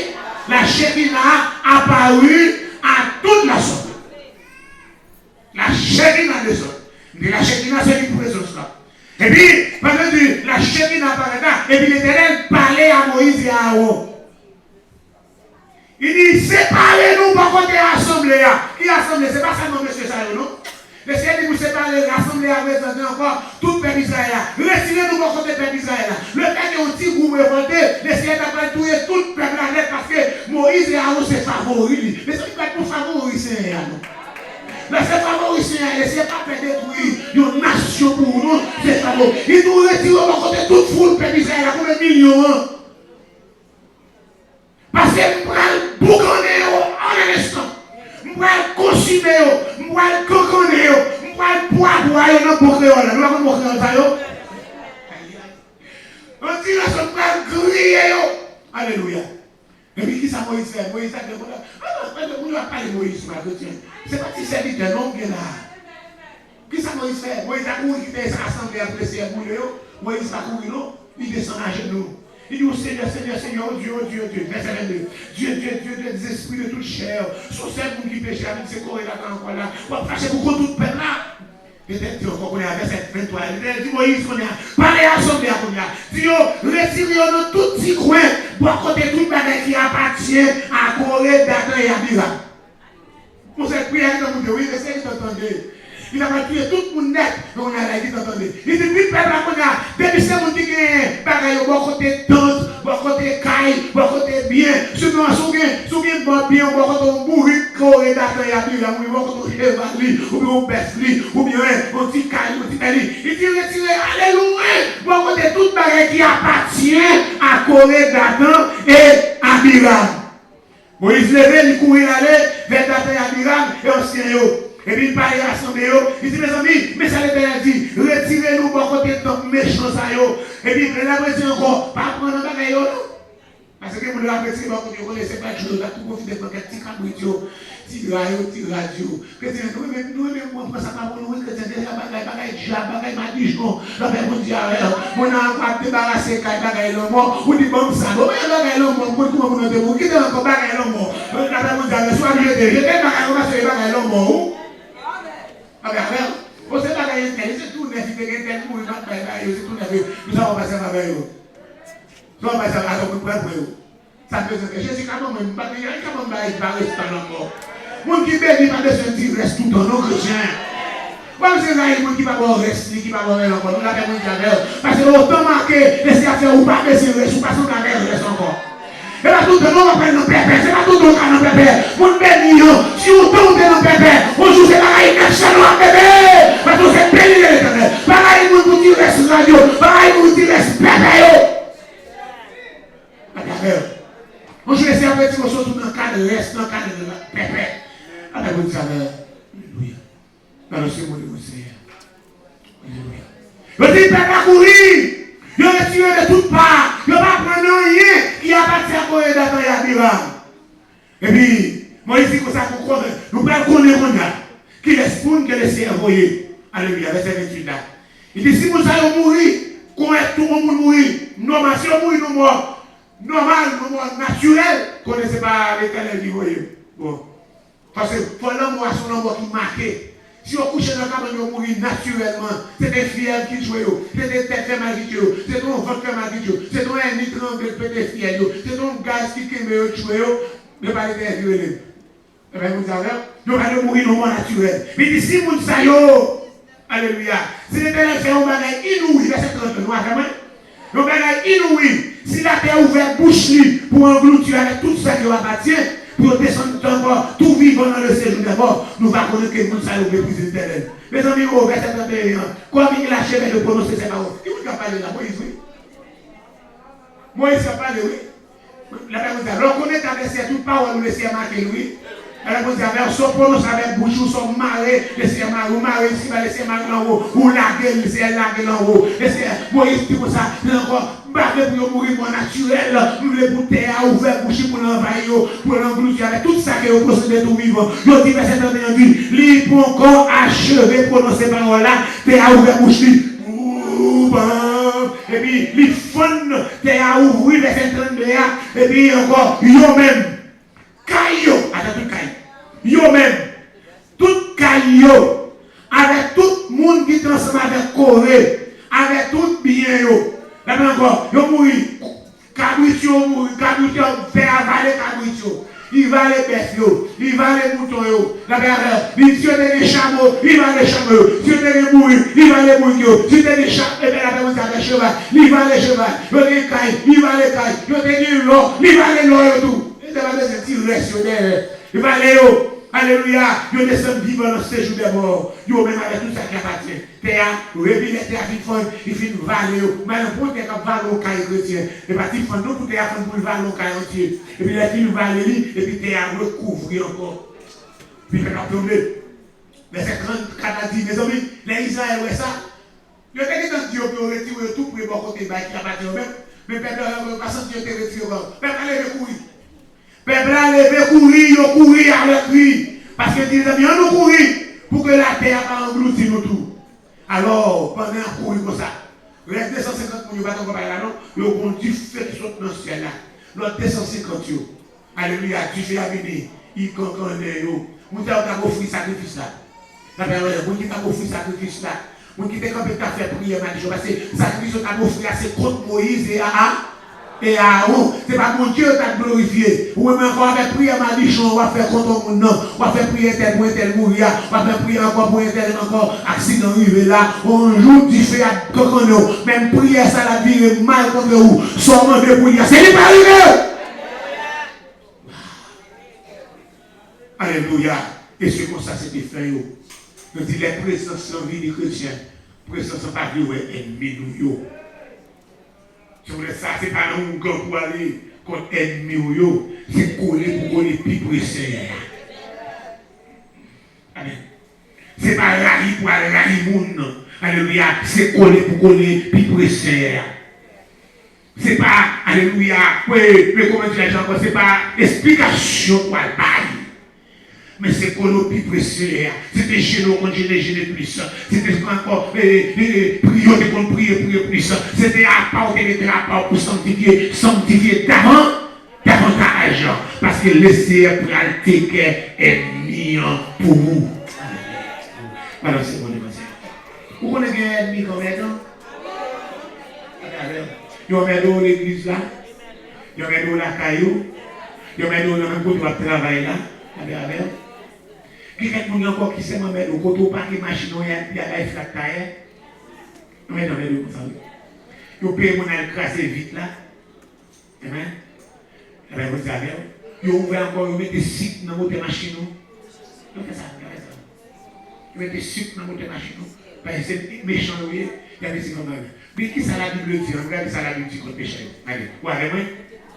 La Shekinah a paru à toute l'assemblée. La Shekinah des hommes. La Shekinah, c'est une présence là. Et puis, pendant que la Shekinah apparaît là, et puis l'éternel parlait à Moïse et à Aaron. Il dit, séparez-nous par contre de l'assemblée. Qui assemblée? Ce n'est pas seulement monsieur Sayo, non? Le Seigneur dit, vous séparez l'assemblée à présenter encore tout le peuple d'Israël. Retirez-nous par contre du peuple d'Israël. Le peuple est un petit groupe révolté. Le Seigneur n'a pas tué tout le peuple à l'aide parce que Moïse et Aaron, c'est favori. Mais ce n'est pas pour favoriser. Là, c'est favoriser. Le Seigneur n'a pas détruire une nation pour nous. C'est favori. Il nous retire par contre toute foule le peuple d'Israël pour les millions. Parce que je vais boucanner en un instant. Je vais consumer, je vais coconner, je vais boire dans le créole. Nous avons un créole. On dit que je vais griller. Alléluia. Et puis qui ça Moïse fait? Moïse a dit, on va parler de Moïse, ma chrétien. C'est pas si c'est vite, non, qui est là. Qui ça Moïse fait? Moïse a couru, qui était rassemblé après ses boulets. Moïse a couru, non? Il descend à genoux. Il dit au Seigneur, Seigneur, Dieu, verset 22. Dieu, des esprits de toute chair. Sur celle qui péché avec ses corps et là, encore là. On va fâcher pour toute peine là. Peut-être qu'on est à verset 23. Il dit Moïse, qu'on a parlé à l'assemblée, qu'on a. Dieu, retirez dans tout petit coin pour côté toute bagaille qui appartient à Corée, Datan et Abira. Pour cette prière, oui, mais c'est d'entendre. Il a tué tout le monde net, mais on a la guise entendue. Il dit, puis peuple là qu'on a, depuis ce monde qui gagne, bagaille, bon côté tente, bon côté caille, bon côté bien, souvent, souvent, bon bien, bon côté bourrique, corée, d'accord, il y a plus, là, bon côté chevalier, ou bien on baisse lui, ou bien on petit caille, on petit caille. Il dit, retirez, alléluia, bon côté toute bagaille qui appartient à Corée, Datan et Abiram. Moïse levé, il courait aller vers Datan et Abiram et ancien. Et puis il parle à l'assemblée, il dit mes amis, mais ça l'éternel dit, retirez-nous pour côté de méchants ça yo. Et puis il a dit encore, pas prendre un bagage yo. Parce que vous l'avez apprécié, vous ne connaissez pas de choses, vous confidez dans quelques petits cabritos, petits radio. Chrétien, nous-mêmes, on pense à pas pour nous, chrétien, déjà bagaille, bagaille, madichon, la paix mondiale, on a encore débarrassé bagaille l'homme, ou dit bon ça, on va bagaille l'homme, pour tout le monde, qui est encore bagaille l'homme, la paix mondiale, soit jeté bagaille l'homme, Vous savez, c'est tout neuf, il est tel mourir, c'est tout neuf, nous avons passé avec eux. Nous avons passé avec eux. Ça peut être Jésus, comment même, comment il va rester encore. Mon qui bénit pas de se dire, reste tout dans nos chrétiens. Comme c'est là, il y a qui va rester, qui va encore. Nous l'avons dit parce que autant marqué, laissez faire ou pas, laissez rester, ou pas son carrière, reste encore. Et là, tout le monde va prendre nos pépères, c'est pas tout le monde qui a nos pépères. Mon béni, si on tombe dans nos pépères, on joue c'est pareil, personne n'a bébé. Parce que c'est béni l'éternel. Pareil, vous tirez ce radio, pareil, vous tirez ce pépère. On joue les services, on se trouve dans le cadre, reste dans le cadre de la pépère. Alors, vous dites, alléluia. Dans le Seigneur de mon Seigneur. Alléluia. Le type n'a pas couru. Il a tué de toutes parts. Il n'a pas pris rien. Il a pas tiré pour d'attendre à Biram. Et puis, moi ici, comme ça, pour croire, nous ne pouvons pas connaître qui laisse pour que laisser envoyer. Alléluia, verset 28 là. Il dit, si vous allez mourir, qu'on est tout le monde mourir, normal, si on mourit, nous morts, normal, nous morts, naturel, connaissez pas l'éternel qui voyait. Bon. Parce que pour l'amour, son amour qui marqué. Si on couche dans la cabane, on mourit naturellement. C'est des fiers qui jouent, c'est des têtes qui jouent, c'est ton ventre qui joue, c'est ton ennemi qui tremble, des fiers, c'est ton gaz qui quime, qui joue, ne pas les interviewer. Eh bien, vous savez, nous allons mourir non naturel. Mais d'ici, vous savez, alléluia. Si l'éternel fait un bagage inouï, verset 30, nous avons un bagage inouï. Si la terre ouverte bouche pour engloutir avec tout ça qui va bâtir, pour descendre encore, tout vivant dans le séjour d'abord, nous allons connaître que nous allons mépriser l'éternel. Mes amis, au verset 31, comme il achève de prononcer ces paroles, qui vous a parlé là, Moïse, oui? Moïse a parlé, oui? La personne dit, reconnaître avec toute parole, nous laissons marquer, oui? La personne dit, son prononce avec bouche, ou son maré, laissez marrer, ou marrer ici, laissez marrer en haut, ou laguer, laissez laguer en haut. Moïse dit pour ça, encore, battre pour mourir moins naturel, nous les bouteilles à ouvert bouche pour l'envahir, pour l'engloutir avec tout ça que vous possédez tout vivant. Je dis, verset 31 dit, lui pour encore achever pour ces paroles-là, t'es à ouvert bouche, et puis, les fonds, t'es à ouvrir verset 32, et puis encore, yo même, caillou, attends, tout caillou, yo même, tout caillou, avec tout le monde qui transforme avec Corée, avec tout bien yo. Là encore, yo mouri, cabrito mouri, cabrito fait avaler cabrito. Il va les bêtes, il va les moutons, la guerre, il tue les chameaux, il va les chameaux, si tu les mourir, il va les mourir, si tu les chameaux, et bien la personne a des chevaux, il va les chevaux, il va les cailles, il va les l'or, tout. Et ça va être un petit reste, il va les haut. Alléluia, nous descendons vivre dans ce séjour des morts. Nous même avec tout ça qui appartient. Terre, réveiller terre, il fait une vallée. Mais pour terre, vallée au caille chrétien. Et puis, il faut nous pour terre, pour une vallée au caille entier. Et puis, il a une vallée, et puis terre recouvrir encore. Puis, il fait tomber. Verset 34 a dit, mes amis, les Israël, ouais ça. Il y a des gens qui ont retiré tout pour les bons côtés, qui appartient au même. Mais le peuple n'a pas senti que retiré. Le peuple a levé courir. Le peuple a levé courir avec lui. Parce que les amis, on nous courir pour que la terre pas englouti nous tout. Alors, pendant un courir comme ça, les 250 personnes, ils vont là, non? Ils ont du feu qui saute dans le ciel là. L'autre 250, alléluia, tu fais à venir. Ils concordent, nous avons offert sacrifice là. La personne, vous qui avez offert sacrifice là. Vous qui avez fait prière, parce que sacrifice que vous avez offert, c'est contre Moïse et Aaron. Ce n'est pas mon Dieu qui t'a glorifié. Ou même encore avec prière, on va faire contre mon nom. On va faire prière tel mourir. On va faire prière encore pour tel encore accident arrivé là. On joue du fait à cocono. Même prière, ça la vie mal contre vous. Seulement de prière. C'est pas arrivé. Alléluia. Et c'est comme ça c'était fait. Je dis les présences en vie des chrétiens. Présence en pas de ennemi nous. Si vous voulez ça, c'est pas un gant pour aller contre ennemi, c'est coller pour coller plus pressé. Amen. C'est pas railler pour aller railler le monde. Alléluia. C'est coller pour coller plus pressé. C'est pas, alléluia, oui, mais comment dire, c'est pas explication pour aller bailler. Mais c'est pour nous plus pressé. C'était chez nous qu'on gênait plus. C'était encore prier plus. C'était apporter les drapeaux pour sanctifier davantage. Parce que laisser pratique est mis pour vous. Balancez mon évangile. Vous connaissez un ennemi comme maintenant? Vous mettez dans l'église là, vous mettez dans la caillou, vous mettez dans le côté de travail là. Il y a quelqu'un encore qui sait mettre au côté où parquet machine, il y a la flat taille. Vous mettez dans les deux comme ça. Vous payez mon écraser vite là. Amen. Vous savez, vous ouvrez encore, vous mettez sucre dans votre machine. Vous faites ça, vous mettez sucre dans votre machine. Parce que c'est méchant, il y a des choses comme ça. Mais qui ça la Bible dit? Regardez ça la Bible dit contre péché. Allez, vous avez moi?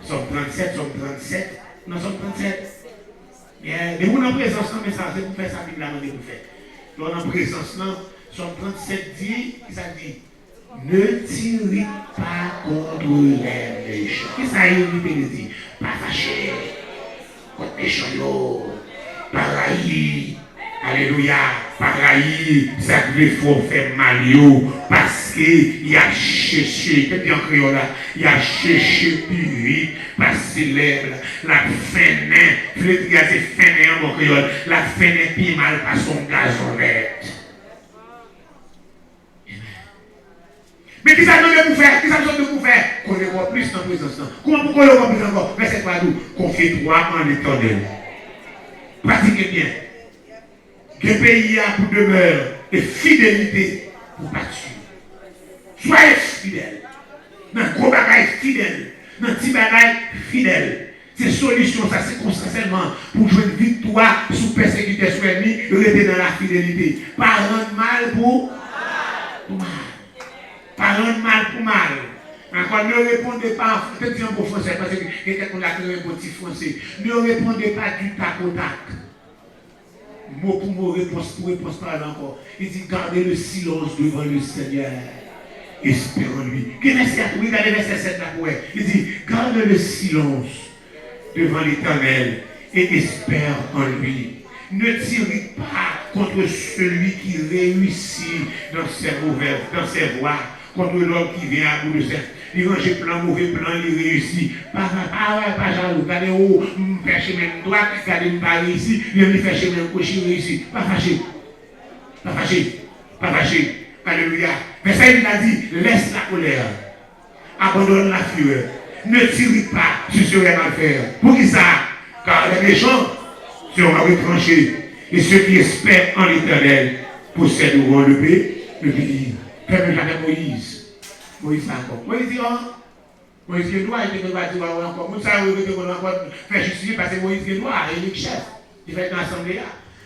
Somme 37, Somme 37. Non, Somme 37. Mais vous en présence, mais ça, c'est pour faire ça, Bible là, vous faire. Donc en présence, Somme 37 dit, ça dit, ne tirez pas contre les méchants. Qui ça il dit? Pas fâché contre les méchants, pas raï. Alléluia, par raï, ça devait faut faire mal, parce qu'il a cherché, qu'est-ce en créole là, il a cherché plus vite, parce que la fenêtre, flétria c'est fenêtre en mon créole, la fenêtre plus mal par son gazonnette. Mais qui ça demande pour faire? Qui ça demande pour faire? Qu'on est encore plus dans la présence. Comment pourquoi on est encore plus encore? Verset 3, qu'on fait 3 en l'éternel. Pratiquez bien. Que pays a pour demeure et fidélité pour battre. Soyez fidèles. Dans le gros bagage fidèle. Dans le petit bagage fidèle. C'est solution, ça c'est constamment pour jouer une victoire sous persécution, sous ennemi, rester dans la fidélité. Pas rendre mal pour mal. Pas rendre mal pour mal. Encore ne répondez pas, peut-être c'est un beau français, parce que quelqu'un qui a un beau petit français. Ne répondez pas du tac au tac. Mot pour mot, réponse pour réponse, parle encore. Il dit, gardez le silence devant le Seigneur. Espère en lui. Regardez verset 7 là pour elle. Il dit, garde le silence devant l'Éternel et espère en lui. Ne tirez pas contre celui qui réussit dans ses voies, contre l'homme qui vient à bout de ses. Il range plan, mauvais plan, il réussit. Pas jaloux, regardez où, faire chemin droit, regardez pas réussi, il me fait chemin gauche, il réussit. Pas fâché. Pas fâché. Pas fâché. Alléluia. Mais ça, il a dit, laisse la colère. Abandonne la fureur. Ne tire pas sur ce qui est mal faire. Pour qui ça? Car les méchants seront retranchés. Et ceux qui espèrent en l'Éternel posséderont le pays. Ferme jamais Moïse. Moïse encore. Moïse dit, Moïse qui est droit, il était bâti encore. Moïse a encore fait justifier parce que Moïse qui est droit, il est chef. Il fait une assemblée là.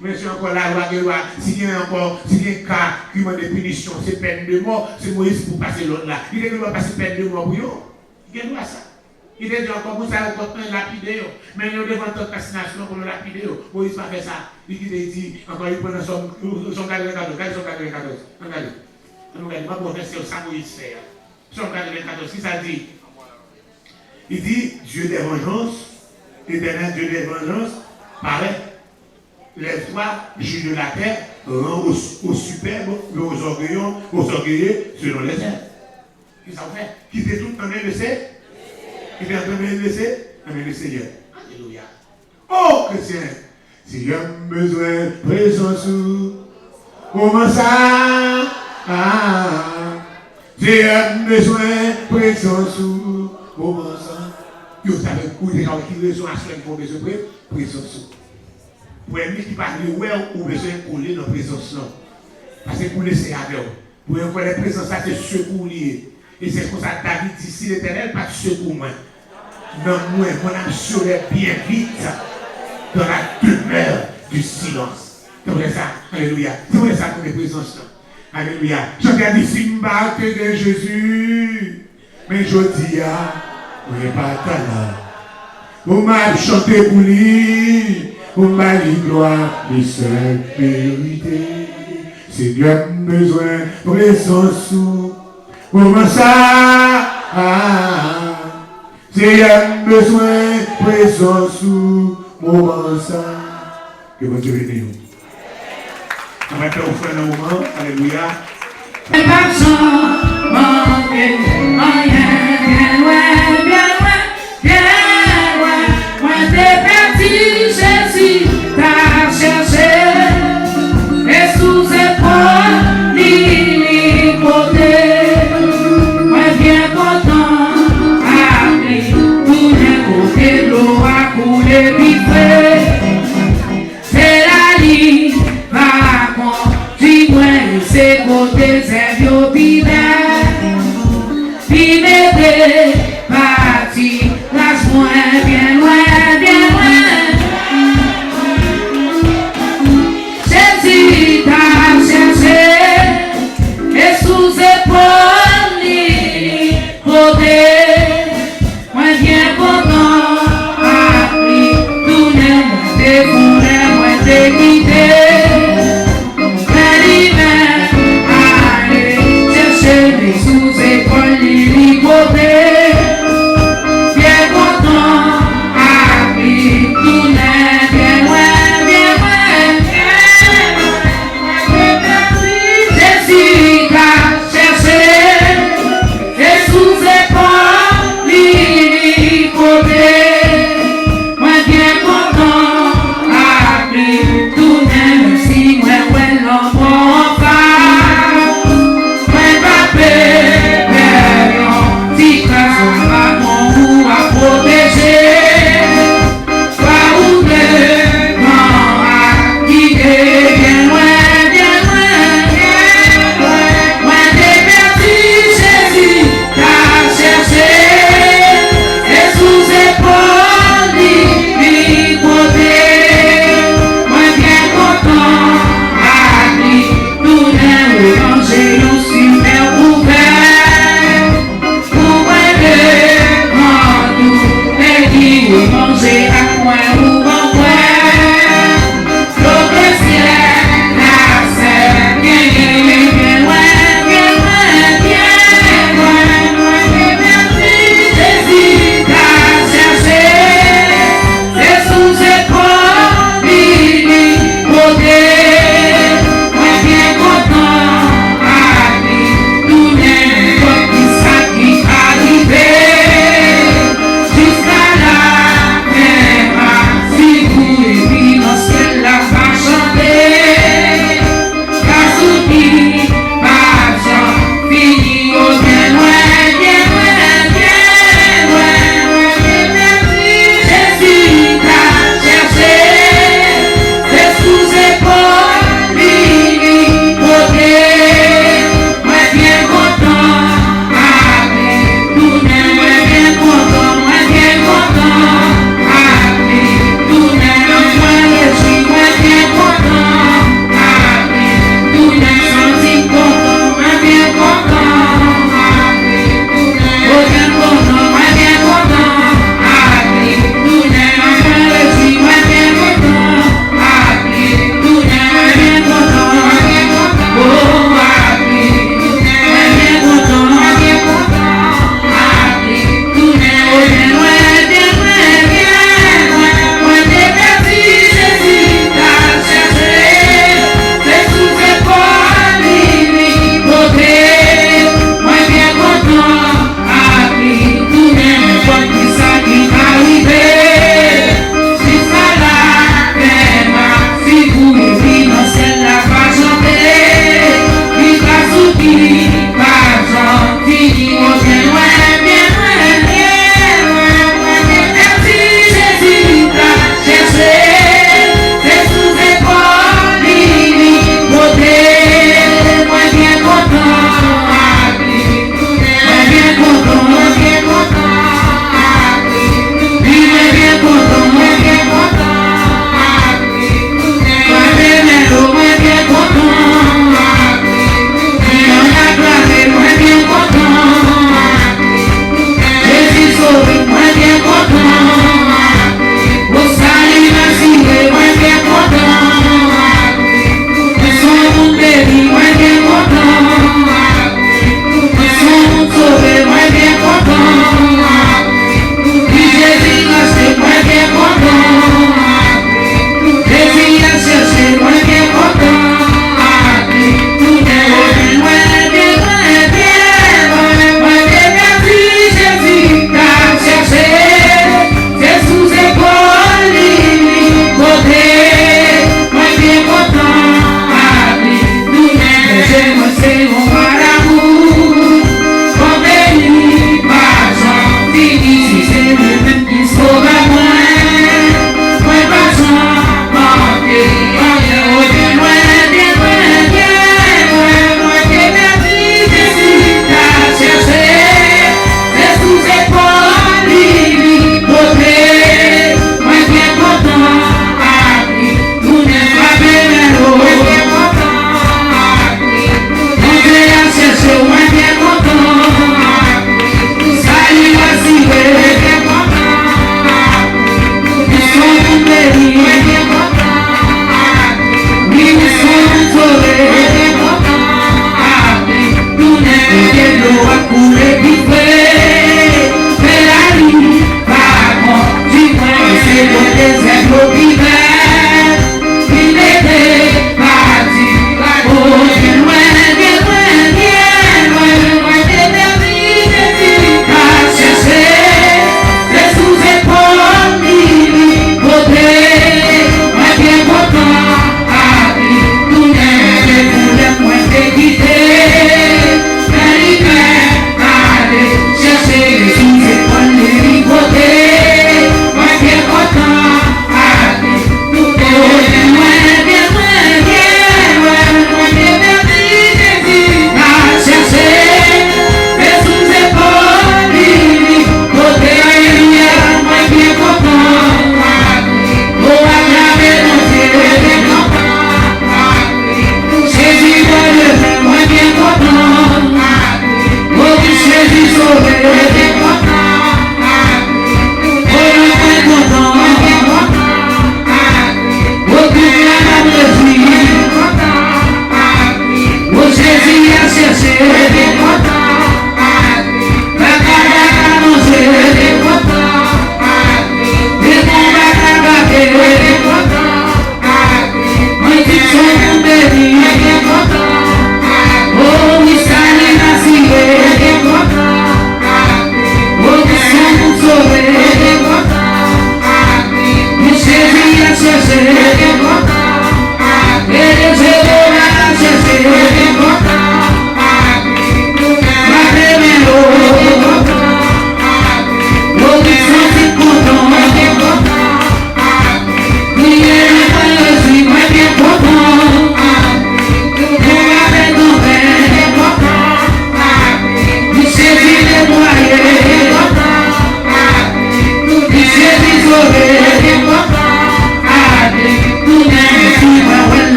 Mais c'est encore la loi, s'il y a un cas qui demande des punitions, c'est peine de mort, c'est Moïse pour passer l'autre là. Il est doit passer peine de mort pour eux. Il est droit ça. Il est dit encore, vous savez, encore lapider. Mais il y a devant toute fascination pour le lapider. Moïse va faire ça. Il dit, encore il prend son 94. Regardez son 94. Regardez. Regardez, ma bonne version, ça Moïse fait. Son 94, qui ça dit? Il dit, Dieu des vengeances, éternel Dieu des vengeances, paraît. Lève-toi, juge de la terre, rend aux superbes, aux orgueilleux, selon les airs. Qu'est-ce que ça fait? Qui fait tout en le sait? Qui fait en le sait? Le Seigneur. Alléluia. Oh, chrétien, si j'ai besoin de présence, comment ça? Si j'ai besoin de présence, comment ça? Vous savez, où les gens qui raison à ce qu'on a besoin de présence. Pour un qui parle de ouais, ou besoin de coller dans la présence. Parce que pour laisser avec vous. Pour un la présence, ça c'est secours lié. Et c'est pour ça que David dit si l'Éternel pas de secours, moi. Non, moi, mon âme serait bien vite dans la demeure du silence. C'est vrai ça. Alléluia. C'est vrai ça pour les présences. Alléluia. Je regarde ici, m'embarque de Jésus. Mais je dis, on n'est pas là. Vous m'avez chanté pour lui. Pour ma gloire, les seules vérités. Si Dieu a besoin de présence, comment ça? Si Dieu a besoin de présence, comment ça? Que votre Dieu bénisse nous. On va faire un moment. Alléluia. Jésus t'a cherché et sous désert, yo vive, parti, lâche-moi bien loin, bien loin. Jésus t'a cherché, et sous épaule, côté, moi bien content, appris, tout n'est moins défoulé, moins déquitté. Sous épaule, côté, bien content,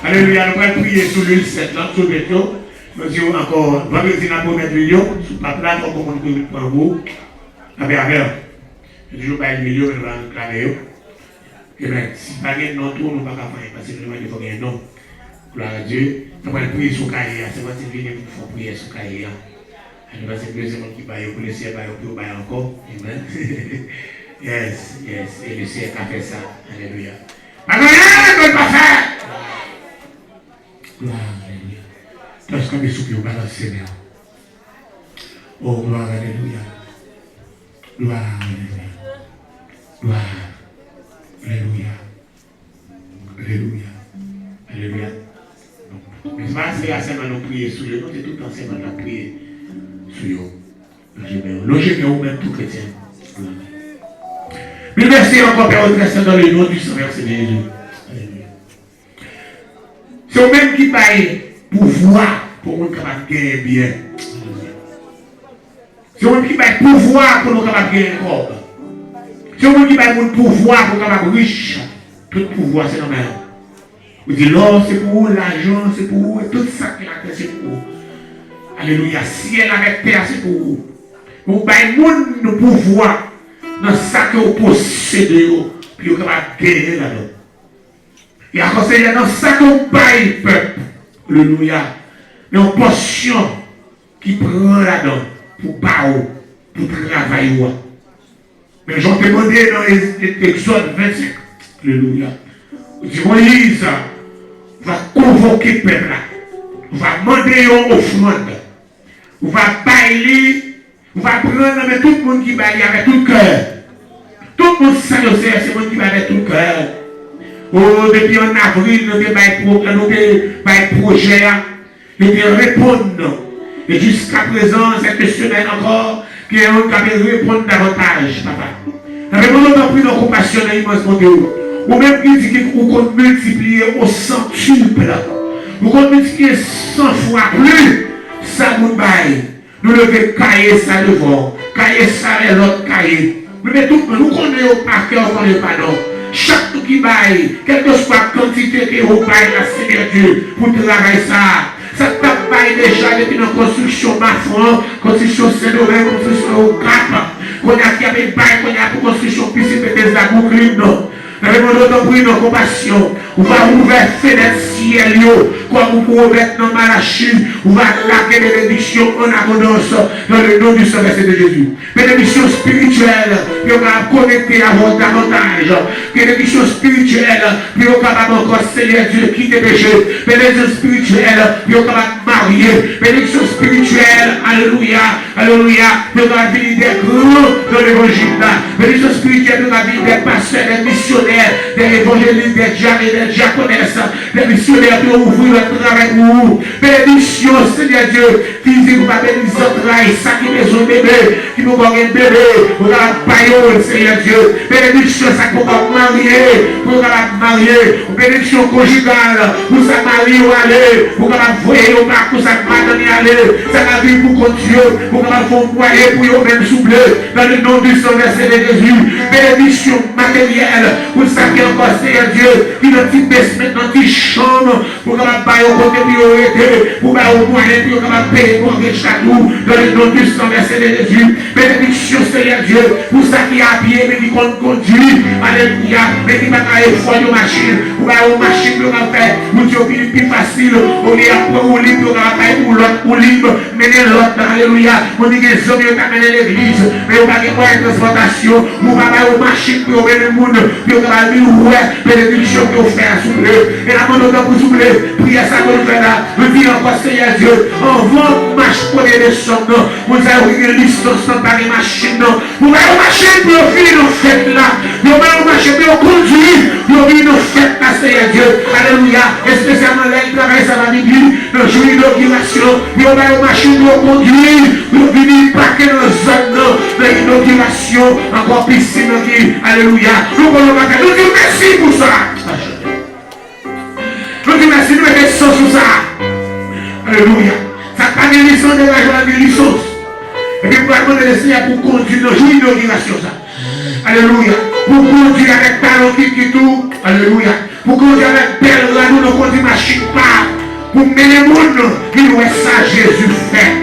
Alléluia, nous allons prier sous l'huile cette langue, tout bientôt. Je dis encore, vendredi, on a pour mettre million, sous pas plat, on comprend que pour vous, avec je dis, je vais le million, je vais réclamer. Et bien, si pas de non, tout, on ne va pas faire, parce que il faut gagner non. Gloire à Dieu. On va prier sur le cahier, c'est moi qui viens pour faire prier sur le cahier. On va se prier, c'est moi qui baille, pour le ciel, pour bailler encore. Amen. Yes, yes. Et le ciel a fait ça. Alléluia. Maintenant, rien ne peut pas faire. Gloire, alléluia. Lorsqu'on est sous le balance, Seigneur. Oh, gloire, alléluia. Gloire, alléluia. Gloire. Alléluia. Alléluia. Alléluia. Mais c'est pas seulement nous prier sur eux, c'est tout le temps seulement nous prier sur eux. Logez ou même tout chrétien. Mais merci encore, Père, au dans le nom du Saint, merci de Jésus. Alléluia. C'est eux-mêmes qui paye pouvoir pour nous capables de gagner bien. C'est eux-mêmes qui paye pouvoir pour nous capables de gagner corps. C'est eux-mêmes qui paye pouvoir pour nous capables de riche. Tout pouvoir, c'est normal. Vous dites l'or c'est pour vous, l'argent c'est pour vous, et tout ça qui est c'est pour vous. Alléluia. Ciel avec terre c'est pour vous. Vous avez le pouvoir dans ça que vous possédez, puis vous pouvez gagner là-dedans. Et à cause de dans ça que vous avez peuple. Alléluia. Une portion qui prend là-dedans pour parler, pour travailler. Mais j'en demandé dans l'Exode 25. Alléluia. Dit Moïse va convoquer le peuple là. Va demander une offrande. Va bailler. Va prendre mais tout le monde qui baille avec tout le cœur. Tout le monde sait c'est le monde qui baille avec tout le cœur. Oh, depuis en avril, nous avons projet. Nous devons répondre. Et jusqu'à présent, cette semaine encore, qui est un qui répondre davantage, papa. Nous avons pris nos compassion dans l'immense monde. Ou même qui dit qu'on compte multiplier au centuple. Nous compte multiplier 100 fois plus. Ça nous baille. Nous devons cailler ça devant. Cailler ça et l'autre cailler. Mais tout nous connaissons par cœur, on ne connaît pas non. Chaque tout qui baille, quelle que soit la quantité que vous baille la Seigneur Dieu pour travailler ça. Ça t'a baille déjà depuis une construction Mafran, construction Saint-Laurent, construction au Cap. Qu'on a qui avait baille, qu'on a pour construction piscine des Agouclines, non. Nous avons pris nos compassions. On va ouvrir fenêtre ciel, comme vous pouvez mettre dans Malachie. On va laquer des bénédictions en abondance dans le nom du Saint de Jésus. Bénédictions spirituelles, puis on va connecter à votre davantage. Bénédictions spirituelles, puis on va encore Seigneur Dieu quitter péché. Bénédictions spirituelles, puis on va marier. Bénédictions spirituelles, alléluia, alléluia. Puis on va venir des grands dans l'évangile là. Bénédictions spirituelles, puis on va venir des pasteurs, des missionnaires. Des évangélistes, des diacres, des diaconesses, des missionnaires qui ont ouvert le travail pour vous. Bénédiction, Seigneur Dieu, physique, vous va bénir votre travail, ça qui est un bébé, qui vous va un bébé, vous va payer, Seigneur Dieu. Bénédiction, ça qui va marier, vous va marier. Bénédiction conjugale, vous va marier ou aller, vous va voyer au bac, vous va donner aller. Ça va vivre pour Dieu, vous va vous voyer pour vous même souffler dans le nom du Saint verset de Jésus. Bénédiction matérielle. Vous savez encore, Seigneur Dieu, qui notre petit basement, notre petite chambre, pour qu'on va bailler au côté priorité, pour qu'on va au moyen, pour qu'on va payer pour les châteaux, dans le nom du sang verset de Jésus. Bénédiction, Seigneur Dieu, pour ça qui a pied, mais qui conduit, alléluia, mais qui va travailler fort de machine, pour qu'on va machine, pour qu'on va faire, pour Dieu, plus facile, au lieu après, au libre, pour qu'on va faire pour l'autre, pour libre, mener l'autre, alléluia, on dit que les hommes, ils ont amené l'église, mais on va faire une transportation, on va faire une machine pour mener le monde, bénédiction que vous faites souffler. Et la main de vous souffler. Priez ça que vous faites là. Vous dites encore, Seigneur Dieu, en vent, marche pour les sommes. Vous avez une licence dans les machines. Vous avez une machine pour finir nos fêtes là. Vous avez une machine pour conduire. Vous avez une fête là, Seigneur Dieu. Alléluia. Et spécialement là, il travaille ça la Bible. Dans le jour d'inauguration. Vous avez une machine pour conduire. Vous venez paquer dans la zone de l'inauguration. Encore piscine qui. Alléluia. Nous disons merci pour ça. Nous disons merci, nous mettons sens sur ça. Alléluia. Ça n'a pas de licence de la joie de licence. Et puis pour demander le Seigneur pour conduire nos jours d'inauguration. Alléluia. Pour conduire avec talent qui tout. Alléluia. Pour conduire avec belle là, nous conduisons machine pas. pour mener les monde qui voient ça Jésus fait.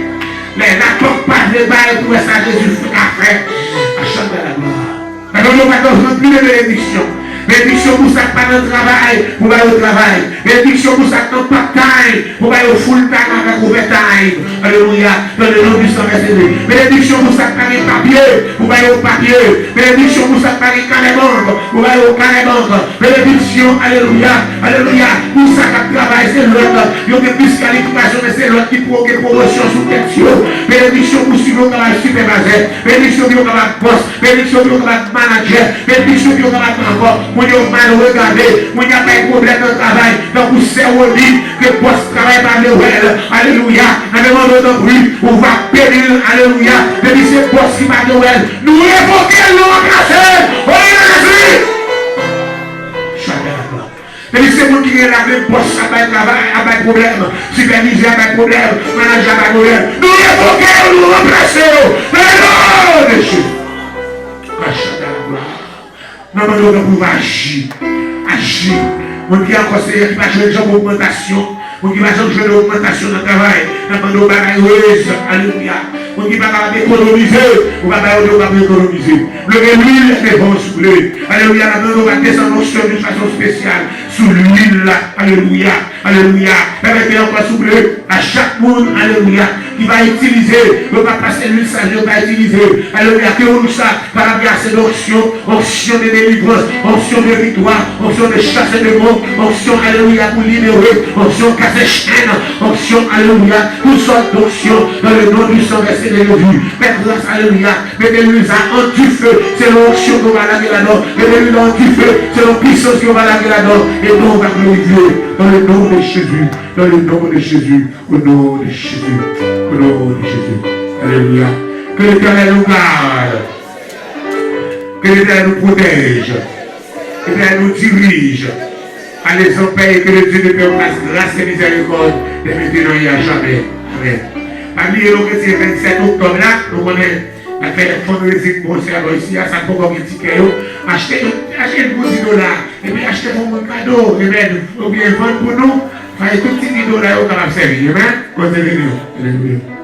Les n'attendent pas de bail pour ça Jésus fait à faire. À chaque de la gloire. Alors nous avons plus de bénédiction. Bénédiction pour ça pas dans le travail, pour aller au travail. Bénédiction pour ça dans le part-time, pour aller au full-time avec overtime. Alléluia. Dans le nom du sang verset 2. Bénédiction pour ça pas les papiers, pour aller au papier. Bénédiction pour ça pas les carnet banque, pour aller au carnet banque. Bénédiction, alléluia. Alléluia. Pour ça qui travaille, c'est l'autre. Il y a plus qualification, mais c'est l'autre qui provoque promotion sous question. Bénédiction pour suivre le travail superviseur. Bénédiction pour le travail boss. Bénédiction pour le travail manager. Bénédiction pour le travail encore. Mon Dieu mal regardé, mon Dieu pas de problème de travail, donc vous servez dit que poste travail par Noël, alléluia, dans le monde de bruit, on va périr, alléluia, de dire c'est poste qui va Noël, nous révoquons, nous remplacer, oh Jésus! C'est mon qui est là, le poste à pas de travail, à pas de problème, superviseur à pas de problème, manager à pas de problème, nous révoquons, nous remplacer, dans le nom de Jésus! Non, mais nous devons agir. Agir. On dit encore, c'est qui va jouer une augmentation. On dit va jouer une augmentation dans le travail. Dans le bagage, alléluia. On dit va économiser. On va économiser. Le l'huile est bon sous l'huile. Alléluia. On va descendre sur d'une façon spéciale. Sous l'huile là. Alléluia. Alléluia. Permettez encore sous l'huile à chaque monde. Alléluia. Qui va utiliser. On va passer l'huile sage. On va utiliser. Alléluia. Que on ça. Par rapport à cette option. Option de délivrance. Option de victoire. Option de chasse de mots. Option. Alléluia. Pour libérer. Option casser chaîne. Option. Alléluia. Toutes sortes d'options. Dans le nom du sang versé de Jésus. Faites grâce. Alléluia. Mettez-lui ça en du feu. C'est l'option qu'on va laver là-dedans. Mettez-lui dans du feu. C'est la puissance qu'on va laver là-dedans. Et nous on va glorifier. Dans le nom de Jésus. Dans le nom de Jésus. Au nom de Jésus. Au nom de Jésus. Alléluia. Que l'Éternel nous garde. Que l'Éternel nous protège. Que l'Éternel nous dirige. Allez en paix et que le Dieu de paix fasse grâce et miséricorde de maintenant et à jamais. Amen. Parmi les chrétiens, 27 octobre là, nous connaissons la fait des fundraising pour servir ici, à ça pour comme un ticket. Achetez $10 et puis achetez mon cadeau, et bien, ou bien vendre pour nous, faire tout petit $10 au capable servir. Amen. Continuez.